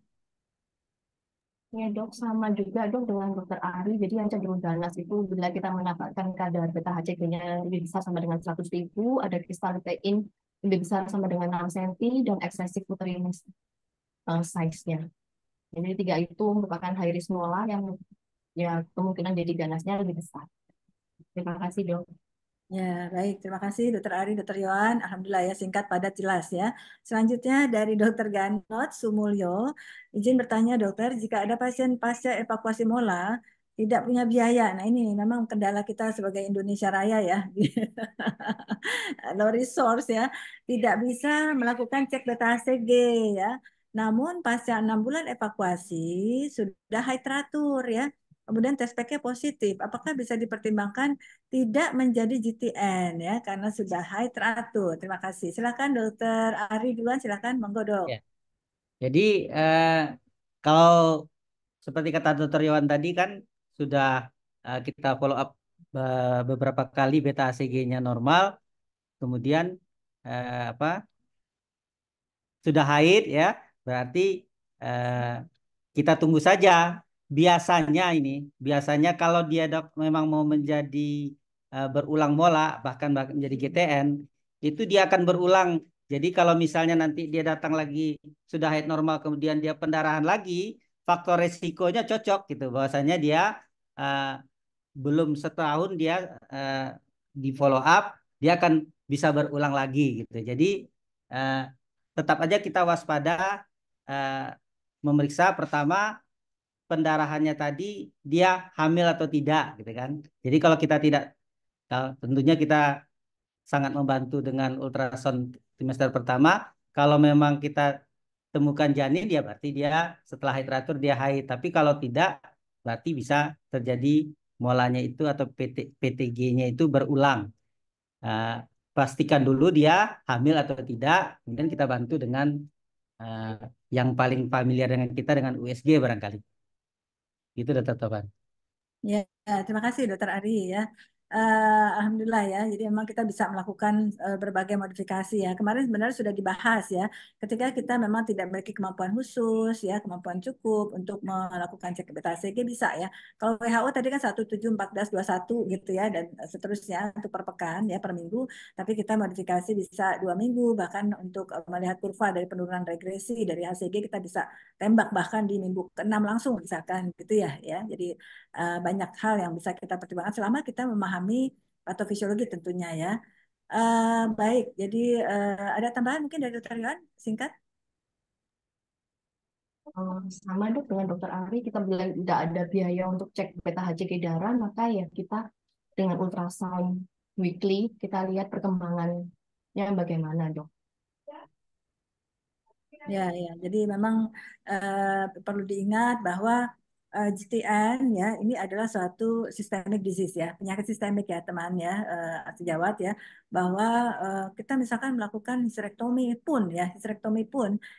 [SPEAKER 4] Ya dok, sama juga dok dengan Dokter Ari. Jadi yang cenderung ganas itu bila kita mendapatkan kadar beta HCG-nya lebih besar sama dengan 100.000, ada kristal lutein lebih besar sama dengan 6 cm, dan eksesif uterine size-nya. Jadi 3 itu merupakan high risk mola yang ya kemungkinan jadi ganasnya lebih besar. Terima kasih dok.
[SPEAKER 3] Ya, baik. Terima kasih Dokter Ari, Dokter Yohan. Alhamdulillah ya, singkat, padat, jelas ya. Selanjutnya dari Dokter Ganot Sumulyo. Izin bertanya dokter, jika ada pasien pasca evakuasi mola tidak punya biaya. Nah ini memang kendala kita sebagai Indonesia Raya ya. Low resource ya. Tidak bisa melakukan cek beta HCG ya. Namun pasca 6 bulan evakuasi sudah high teratur ya. Kemudian tes packnya positif. Apakah bisa dipertimbangkan tidak menjadi GTN ya karena sudah high teratur. Terima kasih. Silakan Dokter Ari duluan, silakan monggo dok.
[SPEAKER 2] Ya. Jadi kalau seperti kata Dr. Yohan tadi kan sudah kita follow up beberapa kali beta HCG-nya normal, kemudian apa sudah haid ya, berarti eh, kita tunggu saja. Biasanya kalau dia memang mau menjadi berulang mola, bahkan menjadi GTN, itu dia akan berulang. Jadi kalau misalnya nanti dia datang lagi sudah haid normal, kemudian dia pendarahan lagi, faktor resikonya cocok gitu. Bahwasanya dia eh, belum setahun dia eh, di follow up, dia akan bisa berulang lagi gitu. Jadi eh, tetap aja kita waspada, eh, memeriksa pertama pendarahannya tadi dia hamil atau tidak gitu kan. Jadi kalau kita tidak, tentunya kita sangat membantu dengan ultrasound trimester pertama. Kalau memang kita temukan janin dia berarti dia setelah haid teratur dia haid. Tapi kalau tidak berarti bisa terjadi molanya itu atau PTG-nya itu berulang. Nah, pastikan dulu dia hamil atau tidak, kemudian kita bantu dengan eh, yang paling familiar dengan kita dengan USG barangkali. Itu Dokter Toban.
[SPEAKER 3] Ya, terima kasih Dokter Ari ya. Alhamdulillah ya. Jadi memang kita bisa melakukan berbagai modifikasi ya. Kemarin sebenarnya sudah dibahas ya. Ketika kita memang tidak memiliki kemampuan khusus ya, kemampuan cukup untuk melakukan cek beta HCG bisa ya. Kalau WHO tadi kan 17, 14, 21 gitu ya dan seterusnya untuk per pekan ya per minggu. Tapi kita modifikasi bisa 2 minggu bahkan untuk melihat kurva dari penurunan regresi dari HCG kita bisa tembak bahkan di minggu ke-6 langsung misalkan gitu ya ya. Jadi banyak hal yang bisa kita pertimbangkan selama kita memahami patofisiologi tentunya ya. Baik, jadi ada tambahan mungkin dari Dokter Yohan singkat?
[SPEAKER 4] Sama dok dengan dokter Ari, kita bilang tidak ada biaya untuk cek beta HCG darah, maka ya kita dengan ultrasound weekly kita lihat perkembangannya bagaimana dok.
[SPEAKER 3] Ya, ya. Jadi memang perlu diingat bahwa GTN ya ini adalah suatu systemic disease ya, penyakit sistemik ya teman ya, sejawat ya, bahwa kita misalkan melakukan histerektomi pun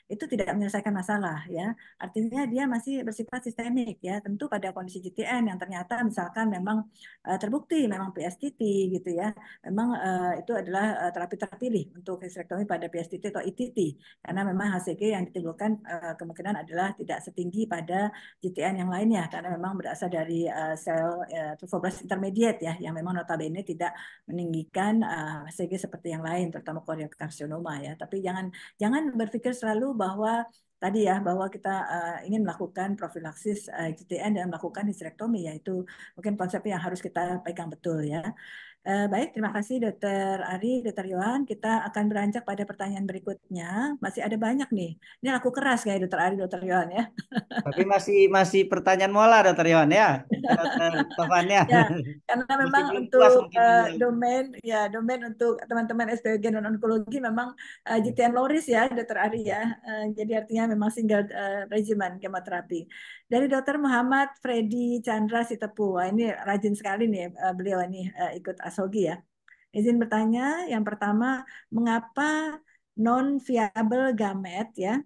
[SPEAKER 3] itu tidak menyelesaikan masalah ya. Artinya dia masih bersifat sistemik ya. Tentu pada kondisi GTN yang ternyata misalkan memang terbukti memang PSTT gitu ya, memang itu adalah terapi terpilih untuk histerektomi pada PSTT atau ITT karena memang HCG yang ditimbulkan kemungkinan adalah tidak setinggi pada GTN yang lainnya karena memang berasal dari sel trofoblast intermediate ya yang memang notabene tidak meninggikan HCG seperti yang lain terutama choriokarsinoma ya. Tapi jangan jangan berpikir selalu bahwa tadi ya bahwa kita ingin melakukan profilaksis GTN dan melakukan histerektomi ya itu mungkin konsep yang harus kita pegang betul ya. Baik, terima kasih Dokter Ari, Dokter Yohan. Kita akan beranjak pada pertanyaan berikutnya. Masih ada banyak nih. Ini laku keras kayak Dokter Ari, Dokter Yohan ya.
[SPEAKER 2] Tapi masih pertanyaan mola Dokter Yohan ya, Dokter Tovan ya.
[SPEAKER 3] Ya, karena
[SPEAKER 2] Masih
[SPEAKER 3] memang
[SPEAKER 2] belum puas
[SPEAKER 3] untuk
[SPEAKER 2] mungkin menjawab.
[SPEAKER 3] domain untuk teman-teman SPG non onkologi memang GTN low risk ya, Dokter Ari ya. Jadi artinya memang single regimen kemoterapi. Dari Dokter Muhammad Freddy Chandra Sitepu, wah ini rajin sekali nih beliau ini ikut ASOGI ya. Izin bertanya, yang pertama, mengapa non viable gamet ya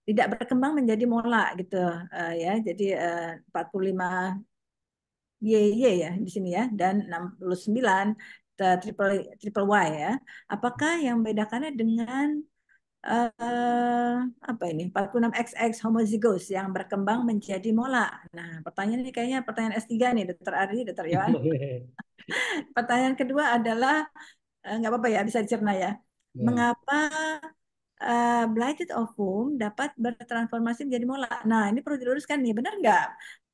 [SPEAKER 3] tidak berkembang menjadi mola gitu ya. Jadi 45 YY ya di sini ya dan 69 triple triple Y ya. Apakah yang membedakannya dengan apa ini 46XX homozygous yang berkembang menjadi mola? Nah, pertanyaan ini kayaknya pertanyaan S3 nih, Dokter Ari, Dokter Yohan. Pertanyaan kedua adalah nggak apa-apa ya, bisa dicerna ya.
[SPEAKER 2] Ya.
[SPEAKER 3] Mengapa blighted ovum dapat bertransformasi menjadi mola? Nah, ini perlu diluruskan nih, benar nggak?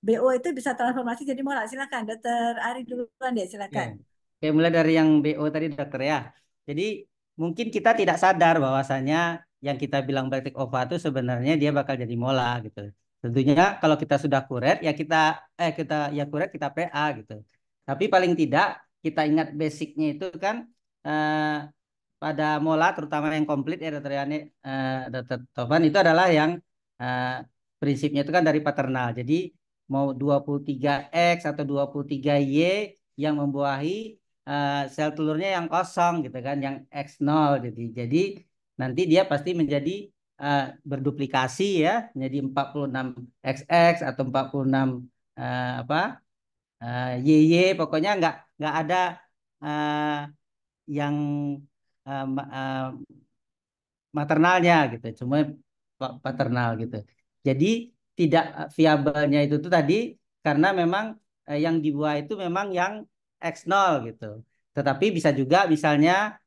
[SPEAKER 3] BO itu bisa transformasi jadi mola. Silakan, Dokter Ari duluan deh,
[SPEAKER 2] Ya.
[SPEAKER 3] silakan.
[SPEAKER 2] Oke, mulai dari yang BO tadi dokter ya. Jadi mungkin kita tidak sadar bahwasannya yang kita bilang Baltic ova itu sebenarnya dia bakal jadi mola gitu. Tentunya kalau kita sudah kuret ya kita ya kuret kita PA gitu. Tapi paling tidak kita ingat basicnya itu kan eh, pada mola terutama yang komplit ya dokter Yani, dokter Tovan itu adalah yang eh, prinsipnya itu kan dari paternal. Jadi mau 23X atau 23Y yang membuahi sel telurnya yang kosong gitu kan, yang X0 jadi nanti dia pasti menjadi berduplikasi ya, menjadi 46XX atau 46 apa YY, pokoknya nggak ada eh, yang maternalnya gitu, cuma paternal gitu. Jadi tidak viabelnya itu tuh tadi karena memang yang dibuah itu memang yang X0 gitu. Tetapi bisa juga misalnya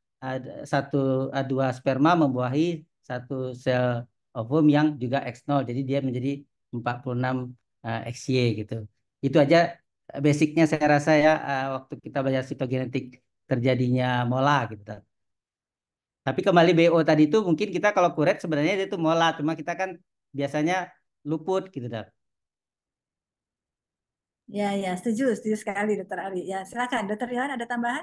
[SPEAKER 2] satu dua sperma membuahi satu sel ovum yang juga X0. Jadi dia menjadi 46 XY gitu. Itu aja basicnya saya rasa ya waktu kita belajar sitogenetik terjadinya mola gitu. Tapi kembali BO tadi itu mungkin kita kalau kuret sebenarnya itu mola, cuma kita kan biasanya luput gitu dah.
[SPEAKER 3] Ya, ya, setuju sekali Dokter Ari. Ya, silakan Dokter Yohan ada tambahan?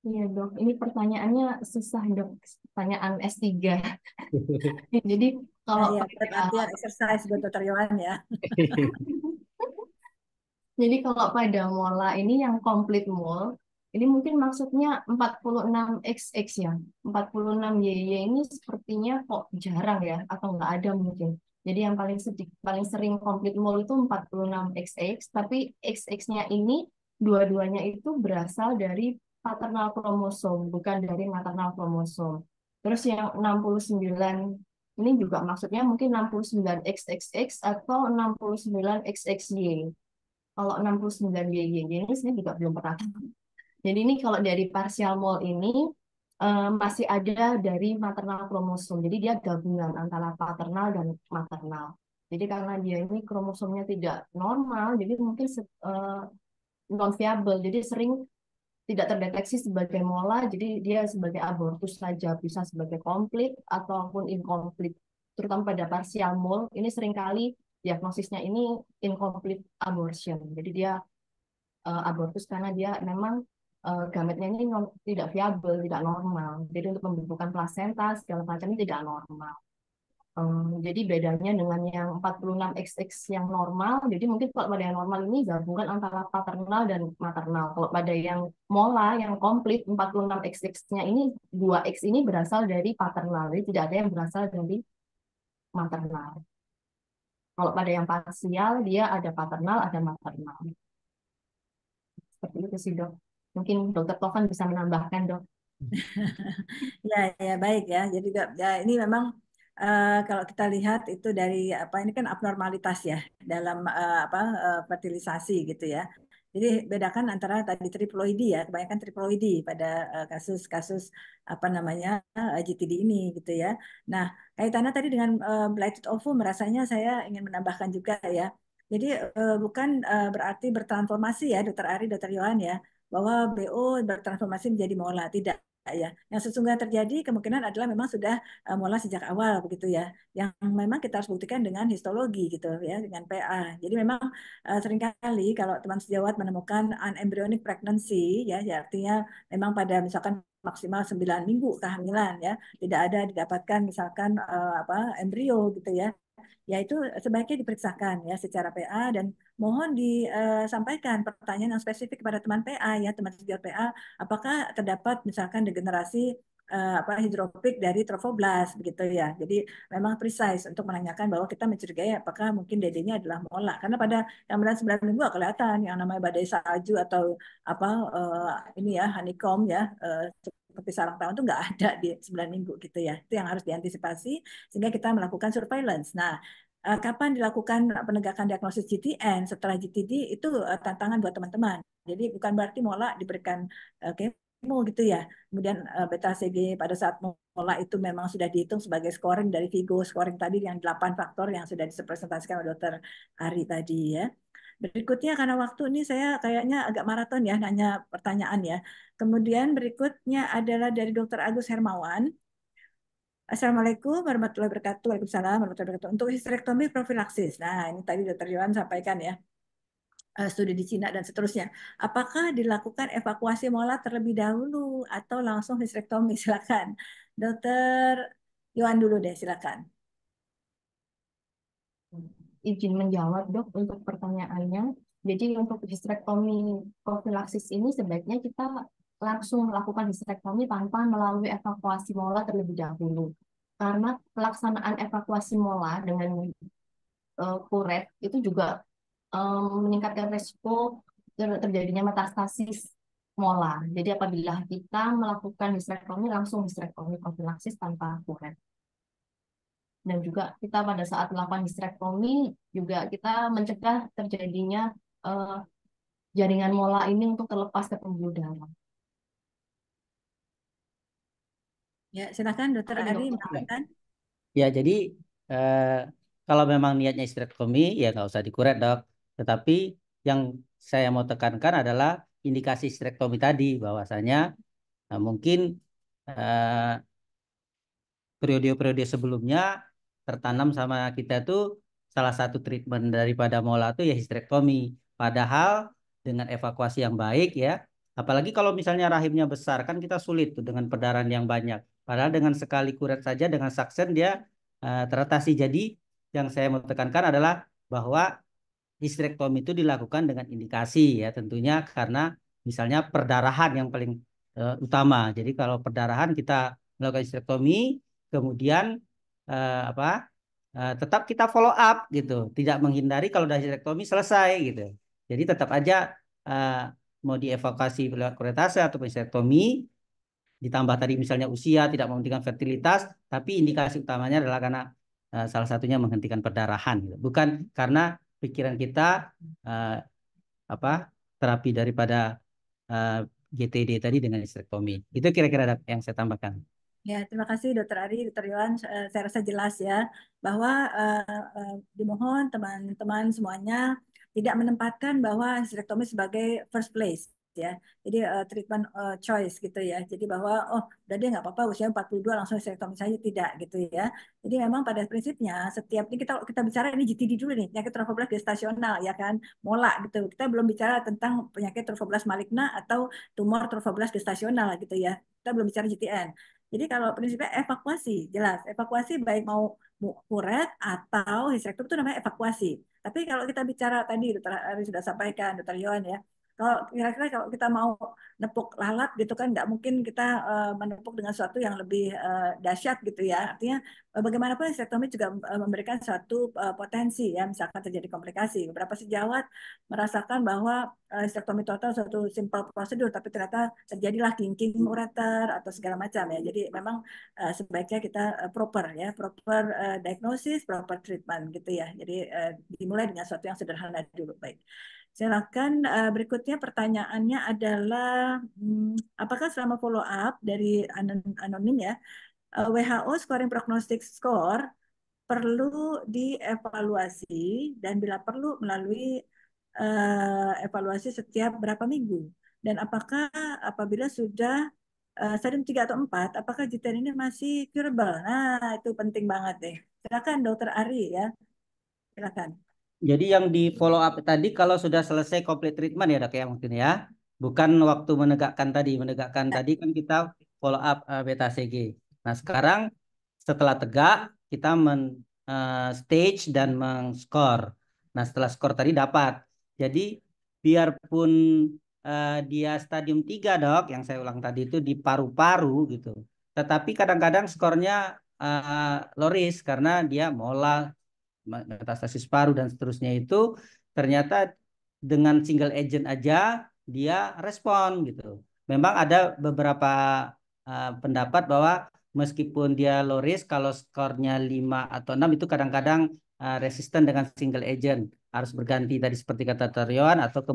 [SPEAKER 4] Iya dok, ini pertanyaannya susah dok, pertanyaan S3. Jadi
[SPEAKER 3] Ya,
[SPEAKER 4] kalau
[SPEAKER 3] ya,
[SPEAKER 4] pada
[SPEAKER 3] latihan exercise buat Dokter Yohan ya.
[SPEAKER 4] Jadi kalau pada mola ini yang komplit mol, ini mungkin maksudnya 46XX ya. 46YY ini sepertinya kok jarang ya, atau nggak ada mungkin. Jadi yang paling sering komplit mol itu 46XX, tapi XX-nya ini dua-duanya itu berasal dari paternal kromosom, bukan dari maternal kromosom. Terus yang 69 ini juga maksudnya mungkin 69XXX atau 69XXY. Kalau 69 GGG ini saya juga belum pernah tahu. Jadi ini kalau dari partial mole ini masih ada dari maternal kromosom. Jadi dia gabungan antara paternal dan maternal. Jadi karena dia ini kromosomnya tidak normal, jadi mungkin non viable. Jadi sering tidak terdeteksi sebagai mola, jadi dia sebagai abortus saja, bisa sebagai komplit ataupun inkomplit. Terutama pada partial mole, ini seringkali diagnosisnya ini incomplete abortion. Jadi dia abortus karena dia memang gametnya ini tidak viable, tidak normal. Jadi untuk pembentukan plasenta segala macam ini tidak normal. Jadi bedanya dengan yang 46XX yang normal, jadi mungkin kalau pada yang normal ini gabungan antara paternal dan maternal. Kalau pada yang mola, yang komplit 46XX-nya ini, 2X ini berasal dari paternal, jadi tidak ada yang berasal dari maternal. Kalau pada yang parsial, dia ada paternal, ada maternal. Seperti itu sih dok. Mungkin dokter Tovan bisa menambahkan dok.
[SPEAKER 3] Ya, ya baik ya. Jadi ya, ini memang kalau kita lihat itu dari apa ini kan abnormalitas ya dalam fertilisasi gitu ya. Jadi bedakan antara tadi triploidi ya, kebanyakan triploidi pada kasus-kasus apa namanya GTD ini gitu ya. Nah, kaitannya tadi dengan blighted ovum, rasanya saya ingin menambahkan juga ya. Jadi bukan berarti bertransformasi ya, Dokter Ari, Dokter Yohan ya, bahwa BO bertransformasi menjadi mola, tidak ya. Yang sesungguhnya terjadi kemungkinan adalah memang sudah mola sejak awal begitu ya. Yang memang kita harus buktikan dengan histologi gitu ya, dengan PA. Jadi memang seringkali kalau teman sejawat menemukan unembryonic pregnancy ya artinya memang pada misalkan maksimal 9 minggu kehamilan ya, tidak ada didapatkan misalkan embrio gitu ya. Ya itu sebaiknya diperiksakan ya secara PA dan mohon disampaikan pertanyaan yang spesifik kepada teman PA ya, teman sejawat PA, apakah terdapat misalkan degenerasi hidrofik dari trofoblast begitu ya. Jadi memang precise untuk menanyakan bahwa kita mencurigai apakah mungkin dedenya adalah mola. Karena pada yang 9 minggu kelihatan yang namanya badai salju atau apa ini ya honeycomb ya seperti sarang tawon itu nggak ada di 9 minggu gitu ya. Itu yang harus diantisipasi sehingga kita melakukan surveillance. Nah, kapan dilakukan penegakan diagnosis GTN setelah GTD itu tantangan buat teman-teman. Jadi bukan berarti mola diberikan kemo gitu ya. Kemudian beta CG pada saat mola itu memang sudah dihitung sebagai scoring dari Vigo scoring tadi yang 8 faktor yang sudah dipresentasikan oleh Dokter Ari tadi ya. Berikutnya karena waktu ini saya kayaknya agak maraton ya nanya pertanyaan ya. Kemudian berikutnya adalah dari Dr. Agus Hermawan. Assalamualaikum warahmatullahi wabarakatuh. Waalaikumsalam warahmatullahi wabarakatuh. Untuk histerektomi profilaksis. Nah, ini tadi Dr. Yohan sampaikan ya. Studi di Cina dan seterusnya. Apakah dilakukan evakuasi molar terlebih dahulu atau langsung histerektomi? Silakan. Dr. Yohan dulu deh, silakan.
[SPEAKER 4] Izin menjawab dok untuk pertanyaannya. Jadi untuk histerektomi profilaksis ini sebaiknya kita langsung melakukan histerektomi tanpa melalui evakuasi molar terlebih dahulu. Karena pelaksanaan evakuasi molar dengan kuret itu juga meningkatkan resiko terjadinya metastasis molar. Jadi apabila kita melakukan histerektomi, langsung histerektomi profilaksis tanpa kuret. Dan juga kita pada saat melakukan histerektomi juga kita mencegah terjadinya eh, jaringan mola ini untuk terlepas ke pembuluh darah.
[SPEAKER 3] Ya, silakan Dr.
[SPEAKER 4] Ada
[SPEAKER 3] Ari
[SPEAKER 4] dokter.
[SPEAKER 3] menambahkan.
[SPEAKER 2] Ya, jadi kalau memang niatnya histerektomi, ya nggak usah dikuret, dok. Tetapi yang saya mau tekankan adalah indikasi histerektomi tadi, bahwasanya mungkin periode-periode sebelumnya tertanam sama kita tuh salah satu treatment daripada mola itu ya histerektomi. Padahal dengan evakuasi yang baik ya, apalagi kalau misalnya rahimnya besar kan kita sulit tuh dengan perdarahan yang banyak. Padahal dengan sekali kuret saja dengan suction dia teratasi. Jadi yang saya mau tekankan adalah bahwa histerektomi itu dilakukan dengan indikasi ya tentunya karena misalnya perdarahan yang paling utama. Jadi kalau perdarahan kita melakukan histerektomi, kemudian tetap kita follow up gitu, tidak menghindari kalau udah histerektomi selesai gitu. Jadi tetap aja uh, mau dievakuasi lewat kuretase atau histerektomi, ditambah tadi misalnya usia tidak mementingkan fertilitas, tapi indikasi utamanya adalah karena salah satunya menghentikan perdarahan, gitu. Bukan karena pikiran kita uh, apa terapi daripada uh, GTD tadi dengan histerektomi. Itu kira-kira yang saya tambahkan.
[SPEAKER 3] Ya, terima kasih Dr. Ari, Dr. Yohan. Saya rasa jelas ya bahwa dimohon teman-teman semuanya tidak menempatkan bahwa histerektomi sebagai first place ya. Jadi treatment choice gitu ya. Jadi bahwa oh udah deh nggak apa-apa usia 42 langsung histerektomi saja tidak gitu ya. Jadi memang pada prinsipnya setiap ini kita bicara ini GTD dulu nih, penyakit trofoblast gestasional ya kan, mola gitu. Kita belum bicara tentang penyakit trofoblast maligna atau tumor trofoblast gestasional gitu ya. Kita belum bicara GTN. Jadi kalau prinsipnya evakuasi, jelas. Evakuasi baik mau kuret atau histerektomi itu namanya evakuasi. Tapi kalau kita bicara tadi, Dr. Ari sudah sampaikan, Dr. Yohan ya, kalau kira-kira kalau kita mau nepuk lalat gitu kan, nggak mungkin kita menepuk dengan sesuatu yang lebih dahsyat gitu ya. Artinya bagaimanapun histerektomi juga memberikan suatu potensi ya, misalkan terjadi komplikasi. Beberapa sejawat merasakan bahwa histerektomi total suatu simple prosedur, tapi ternyata terjadilah kinking ureter atau segala macam ya. Jadi memang sebaiknya kita proper ya, proper diagnosis, proper treatment gitu ya. Jadi dimulai dengan sesuatu yang sederhana dulu. Baik. Silakan berikutnya pertanyaannya adalah apakah selama follow up dari anonim ya WHO scoring prognostic score perlu dievaluasi dan bila perlu melalui evaluasi setiap berapa minggu dan apakah apabila sudah stadium 3 atau 4 apakah GTN ini masih curable? Nah, itu penting banget deh. Silakan Dokter Ari ya. Silakan.
[SPEAKER 2] Jadi yang di follow up tadi kalau sudah selesai complete treatment ya dok ya mungkin ya. Bukan waktu menegakkan tadi. Menegakkan tadi kan kita follow up beta CG. Nah sekarang setelah tegak kita stage dan men-score. Nah setelah skor tadi dapat. Jadi biarpun dia stadium 3 dok, yang saya ulang tadi itu di paru-paru gitu. Tetapi kadang-kadang skornya low risk karena dia mola metastasis paru dan seterusnya itu ternyata dengan single agent aja dia respon gitu. Memang ada beberapa pendapat bahwa meskipun dia low risk kalau skornya 5 atau 6 itu kadang-kadang resisten dengan single agent harus berganti tadi seperti kata Taryoan atau ke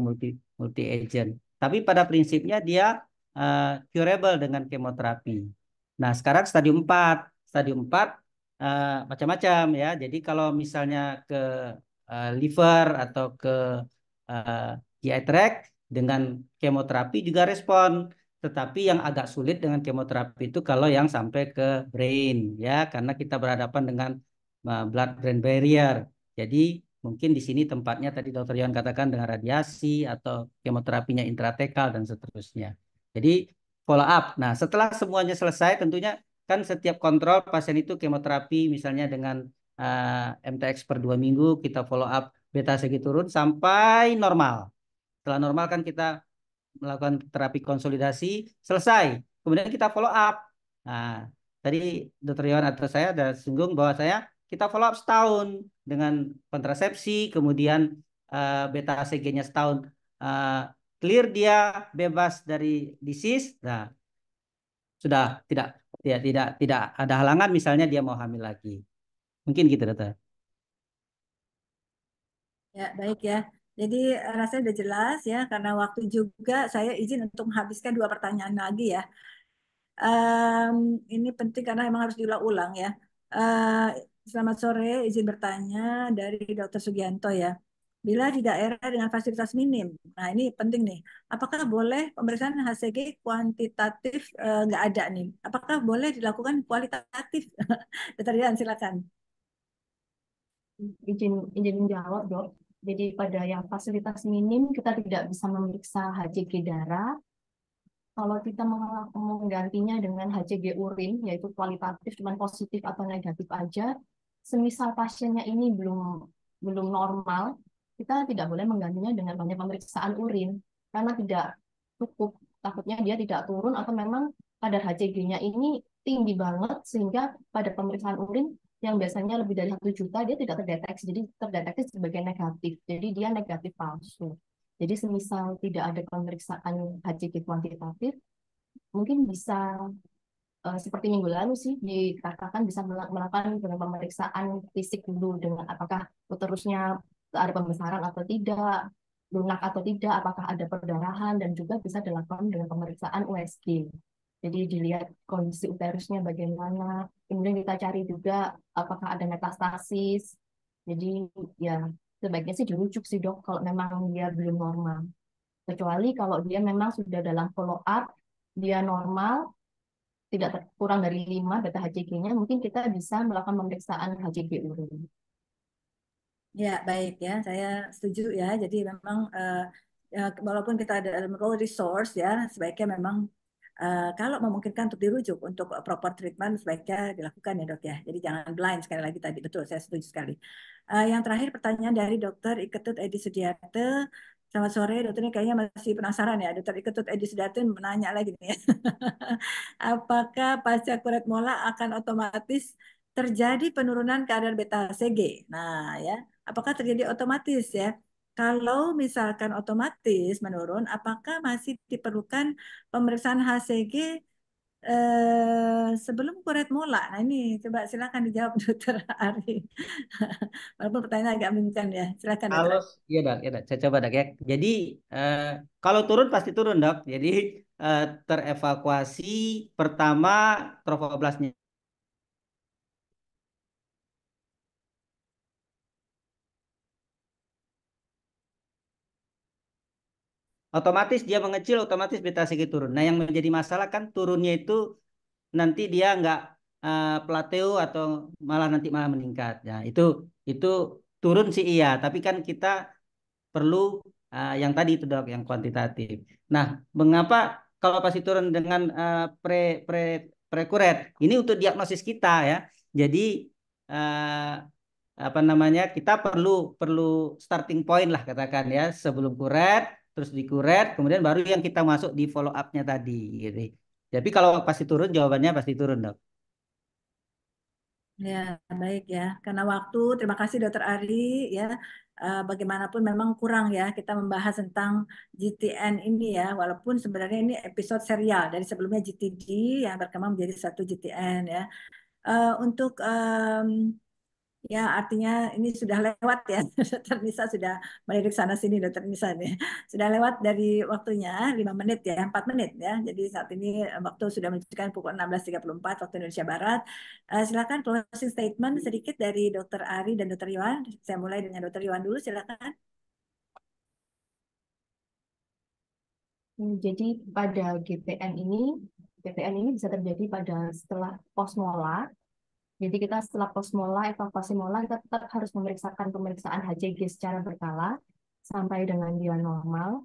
[SPEAKER 2] multi agent. Tapi pada prinsipnya dia curable dengan kemoterapi. Nah, sekarang stadium 4. Stadium 4 macam-macam ya. Jadi kalau misalnya ke liver atau ke GI tract dengan kemoterapi juga respon. Tetapi yang agak sulit dengan kemoterapi itu kalau yang sampai ke brain, ya, karena kita berhadapan dengan blood-brain barrier. Jadi mungkin di sini tempatnya tadi Dokter Yon katakan dengan radiasi atau kemoterapinya intratekal dan seterusnya. Jadi follow up. Nah, setelah semuanya selesai, tentunya kan setiap kontrol pasien itu kemoterapi misalnya dengan MTX per 2 minggu, kita follow up beta HCG turun sampai normal. Setelah normal kan kita melakukan terapi konsolidasi, selesai. Kemudian kita follow up. Nah, tadi Dr. Yon atau saya ada singgung bahwa kita follow up setahun dengan kontrasepsi, kemudian beta HCG-nya setahun clear, dia bebas dari disease. Nah, sudah tidak ada halangan misalnya dia mau hamil lagi. Mungkin gitu, Dokter.
[SPEAKER 3] Ya, baik ya. Jadi rasanya udah jelas ya, karena waktu juga saya izin untuk menghabiskan 2 pertanyaan lagi ya. Ini penting karena memang harus diulang-ulang ya. Selamat sore, izin bertanya dari Dr. Sugianto ya. Bila di daerah dengan fasilitas minim, nah ini penting nih. Apakah boleh pemeriksaan HCG kuantitatif nggak ada nih? Apakah boleh dilakukan kualitatif? Dr. Dian, silakan.
[SPEAKER 4] Izin menjawab, Dok. Jadi pada yang fasilitas minim kita tidak bisa memeriksa HCG darah. Kalau kita menggantinya dengan HCG urin, yaitu kualitatif, cuma positif atau negatif aja, semisal pasiennya ini belum normal, kita tidak boleh menggantinya dengan banyak pemeriksaan urin, karena tidak cukup. Takutnya dia tidak turun atau memang kadar HCG-nya ini tinggi banget, sehingga pada pemeriksaan urin yang biasanya lebih dari 1 juta, dia tidak terdeteksi, jadi terdeteksi sebagai negatif, jadi dia negatif palsu. Jadi semisal tidak ada pemeriksaan HCG kuantitatif, mungkin bisa seperti minggu lalu sih dikatakan bisa melakukan dengan pemeriksaan fisik dulu dengan apakah uterusnya ada pembesaran atau tidak, lunak atau tidak, apakah ada perdarahan, dan juga bisa dilakukan dengan pemeriksaan USG. Jadi dilihat kondisi uterusnya bagaimana, kemudian kita cari juga apakah ada metastasis. Jadi ya sebaiknya sih dirujuk sih, Dok, kalau memang dia belum normal. Kecuali kalau dia memang sudah dalam follow up, dia normal, tidak kurang dari 5 beta HCG-nya, mungkin kita bisa melakukan pemeriksaan HCG urin.
[SPEAKER 3] Ya, baik ya, saya setuju ya. Jadi memang walaupun kita ada dalam role resource ya, sebaiknya memang kalau memungkinkan untuk dirujuk untuk proper treatment sebaiknya dilakukan ya, Dok ya. Jadi jangan blind sekali lagi tadi, betul, saya setuju sekali. Yang terakhir pertanyaan dari Dr. Iketut Edi Sudiarte. Selamat sore, dokter, ini kayaknya masih penasaran ya. Dr. Iketut Edi Sudiarte menanya lagi nih ya. Apakah pasca kuret mola akan otomatis terjadi penurunan kadar beta HCG? Nah ya, apakah terjadi otomatis ya? Kalau misalkan otomatis menurun, apakah masih diperlukan pemeriksaan HCG sebelum kuret mola? Nah ini coba silakan dijawab Dokter Ari. Walaupun pertanyaan agak membingungkan ya. Silakan Dokter
[SPEAKER 2] Kalau
[SPEAKER 3] Ari.
[SPEAKER 2] iya, Dok, ya, Dok. Saya coba, Dok, ya. Jadi kalau turun pasti turun, Dok. Jadi terevakuasi pertama trofoblastnya. Otomatis dia mengecil, otomatis beta HCG turun. Nah, yang menjadi masalah kan turunnya itu nanti dia nggak plateau atau nanti malah meningkat. Nah, itu turun sih iya, tapi kan kita perlu yang tadi itu, Dok, yang kuantitatif. Nah, mengapa kalau pasti turun dengan pre pre prekuret? Ini untuk diagnosis kita ya. Jadi apa namanya, kita perlu starting point lah katakan ya, sebelum kuret, terus dikuret, kemudian baru yang kita masuk di follow up-nya tadi gitu. Jadi kalau pasti turun, jawabannya pasti turun, Dok.
[SPEAKER 3] Ya, baik ya. Karena waktu, terima kasih Dokter Ari ya. Bagaimanapun memang kurang ya kita membahas tentang GTN ini ya. Walaupun sebenarnya ini episode serial dari sebelumnya GTD yang berkembang menjadi satu GTN ya. Untuk ya artinya ini sudah lewat ya. Dokter Nisa sudah melirik sana sini Dokter Nisa nih. Sudah lewat dari waktunya 5 menit ya, 4 menit ya. Jadi saat ini waktu sudah menunjukkan pukul 16.34 waktu Indonesia Barat. Silakan closing statement sedikit dari Dokter Ari dan Dokter Iwan. Saya mulai dengan Dokter Iwan dulu, silakan.
[SPEAKER 4] Jadi pada GTN ini bisa terjadi pada setelah posmolar. Jadi kita setelah posmolar, evakuasi molar, kita tetap harus memeriksakan pemeriksaan HCG secara berkala sampai dengan dia normal.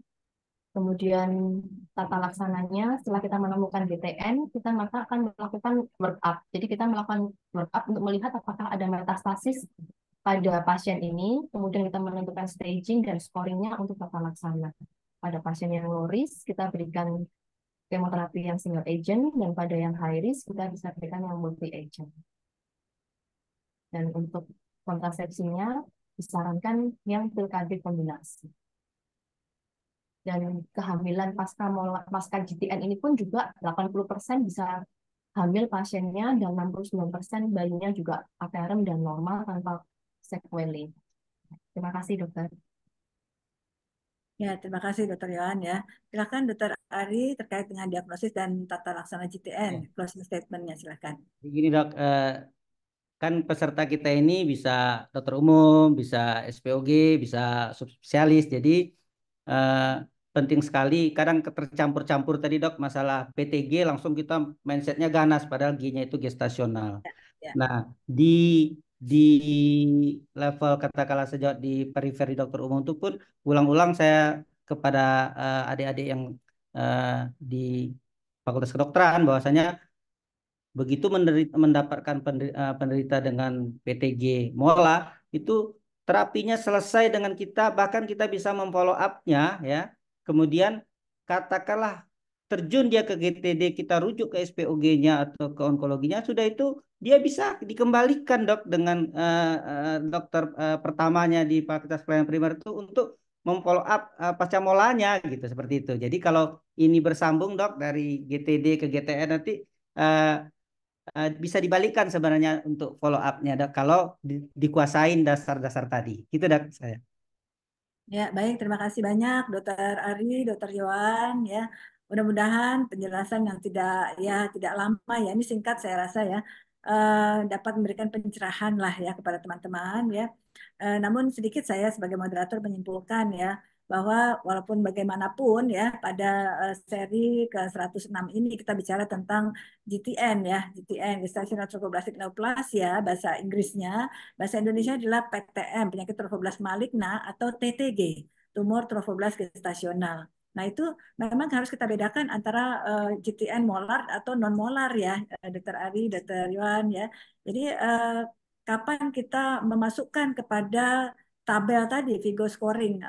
[SPEAKER 4] Kemudian tata laksananya setelah kita menemukan GTN, kita maka akan melakukan workup. Jadi kita melakukan workup untuk melihat apakah ada metastasis pada pasien ini, kemudian kita menentukan staging dan scoringnya untuk tata laksana. Pada pasien yang low risk, kita berikan kemoterapi yang single agent, dan pada yang high risk, kita bisa berikan yang multi agent. Dan untuk kontrasepsinya, disarankan yang pil KB kombinasi. Dan kehamilan pasca GTN ini pun juga 80% bisa hamil pasiennya, dan 69% bayinya juga aparem dan normal tanpa sequelae. Terima kasih, dokter.
[SPEAKER 3] Ya, terima kasih Dokter Yohan ya. Silakan Dokter Ari terkait dengan diagnosis dan tata laksana GTN, closing statement-nya silakan.
[SPEAKER 2] Begini dok, kan peserta kita ini bisa dokter umum, bisa SPOG, bisa subspesialis. Jadi penting sekali. Kadang tercampur-campur tadi dok masalah PTG, langsung kita mindsetnya ganas, padahal G-nya itu gestasional.
[SPEAKER 3] Ya.
[SPEAKER 2] Nah di level katakanlah sejauh di periferi dokter umum itu pun ulang-ulang saya kepada adik-adik yang di Fakultas Kedokteran bahwasanya begitu mendapatkan penderita dengan PTG mola, itu terapinya selesai dengan kita, bahkan kita bisa memfollow up-nya ya. Kemudian katakanlah terjun dia ke GTD, kita rujuk ke SPOG-nya atau ke onkologinya, sudah itu dia bisa dikembalikan dok dengan dokter pertamanya di Fakultas Pelayanan Primer itu untuk memfollow up pasca molanya gitu, seperti itu. Jadi kalau ini bersambung dok dari GTD ke GTN nanti bisa dibalikkan sebenarnya untuk follow up-nya dok, kalau dikuasain dasar-dasar tadi. Gitu dok saya.
[SPEAKER 3] Ya, baik. Terima kasih banyak Dokter Ari, Dokter Yohan ya. Mudah-mudahan penjelasan yang tidak lama ya, ini singkat saya rasa ya, dapat memberikan pencerahan lah ya kepada teman-teman ya. Namun sedikit saya sebagai moderator menyimpulkan ya, bahwa walaupun bagaimanapun ya pada seri ke-106 ini kita bicara tentang GTN ya, GTN, gestational trophoblastic neoplasia bahasa Inggrisnya. Bahasa Indonesia adalah PTM, penyakit trofoblast maligna, atau TTG, tumor trofoblast gestasional. Nah, itu memang harus kita bedakan antara GTN molar atau non molar ya, Dr. Ari, Dr. Yohan ya. Jadi kapan kita memasukkan kepada tabel tadi Vigo scoring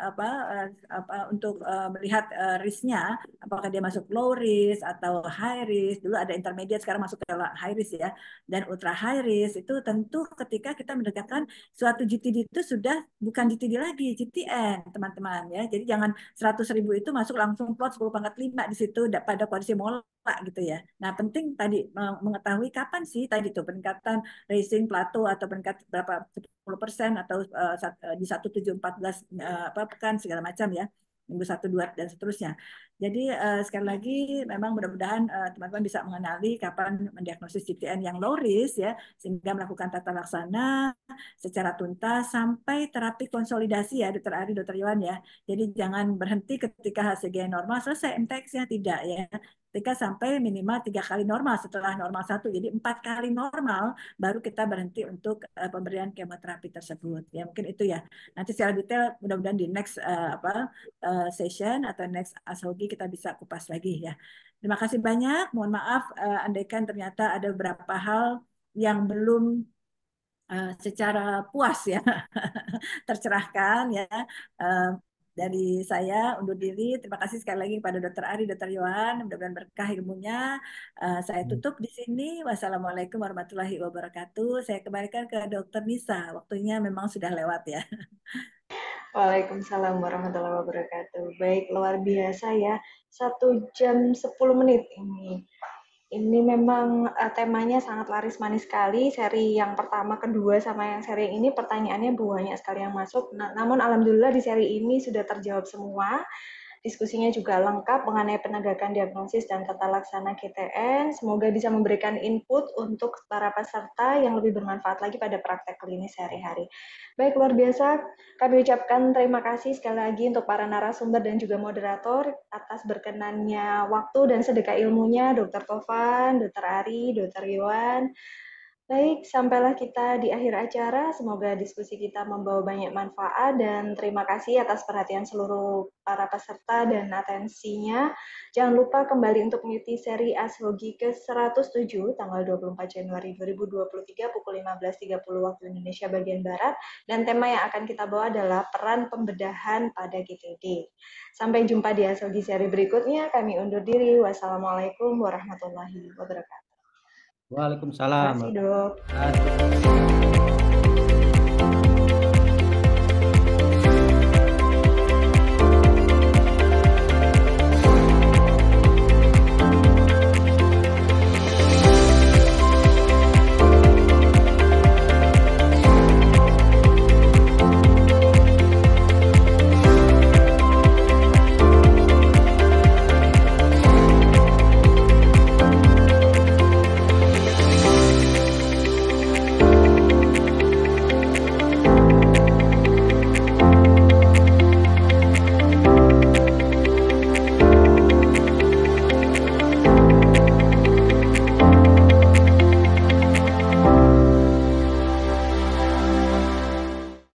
[SPEAKER 3] untuk melihat risknya, apakah dia masuk low risk atau high risk. Dulu ada intermediate, sekarang masuk ke high risk ya, dan ultra high risk. Itu tentu ketika kita menegakkan suatu GTD itu sudah bukan GTD lagi, GTN teman-teman ya. Jadi jangan 100.000 itu masuk langsung plot 10/5 di situ pada kondisi molar gitu ya. Nah, penting tadi mengetahui kapan sih tadi tuh peningkatan racing plateau atau peningkat berapa 10% atau di 1714 pekan segala macam ya, minggu 1, 2 dan seterusnya. Jadi sekali lagi memang mudah-mudahan teman-teman bisa mengenali kapan mendiagnosis GTN yang low risk ya, sehingga melakukan tata laksana secara tuntas sampai terapi konsolidasi ya, Dr. Ari, Dr. Yohan ya. Jadi jangan berhenti ketika HCG normal selesai MTX-nya, tidak ya. Ketika sampai minimal 3 kali normal setelah normal 1, jadi 4 kali normal baru kita berhenti untuk pemberian kemoterapi tersebut. Ya mungkin itu ya. Nanti secara detail mudah-mudahan di next session atau next ASOGI kita bisa kupas lagi ya. Terima kasih banyak. Mohon maaf andaikan ternyata ada beberapa hal yang belum secara puas ya tercerahkan ya. Dari saya undur diri. Terima kasih sekali lagi kepada Dr. Ari, Dr. Yohan. Mudah-mudahan berkah ilmunya. Saya tutup di sini. Wassalamualaikum warahmatullahi wabarakatuh. Saya kembalikan ke Dr. Nisa. Waktunya memang sudah lewat ya.
[SPEAKER 1] Waalaikumsalam warahmatullahi wabarakatuh. Baik, luar biasa ya. 1 jam 10 menit ini. Ini memang temanya sangat laris manis sekali. Seri yang pertama, kedua, sama yang seri ini pertanyaannya banyak sekali yang masuk. Namun alhamdulillah di seri ini sudah terjawab semua. Diskusinya juga lengkap mengenai penegakan diagnosis dan tata laksana GTN. Semoga bisa memberikan input untuk para peserta yang lebih bermanfaat lagi pada praktek klinis sehari-hari. Baik, luar biasa. Kami ucapkan terima kasih sekali lagi untuk para narasumber dan juga moderator atas berkenannya waktu dan sedekah ilmunya, Dr. Tovan, Dr. Ari, Dr. Yohan. Baik, sampailah kita di akhir acara. Semoga diskusi kita membawa banyak manfaat dan terima kasih atas perhatian seluruh para peserta dan atensinya. Jangan lupa kembali untuk mengikuti seri Ashogi ke-107 tanggal 24 Januari 2023 pukul 15.30 waktu Indonesia bagian Barat. Dan tema yang akan kita bawa adalah peran pembedahan pada GTD. Sampai jumpa di Ashogi seri berikutnya. Kami undur diri. Wassalamualaikum warahmatullahi wabarakatuh.
[SPEAKER 2] Waalaikumsalam.
[SPEAKER 1] Terima kasih, Dok.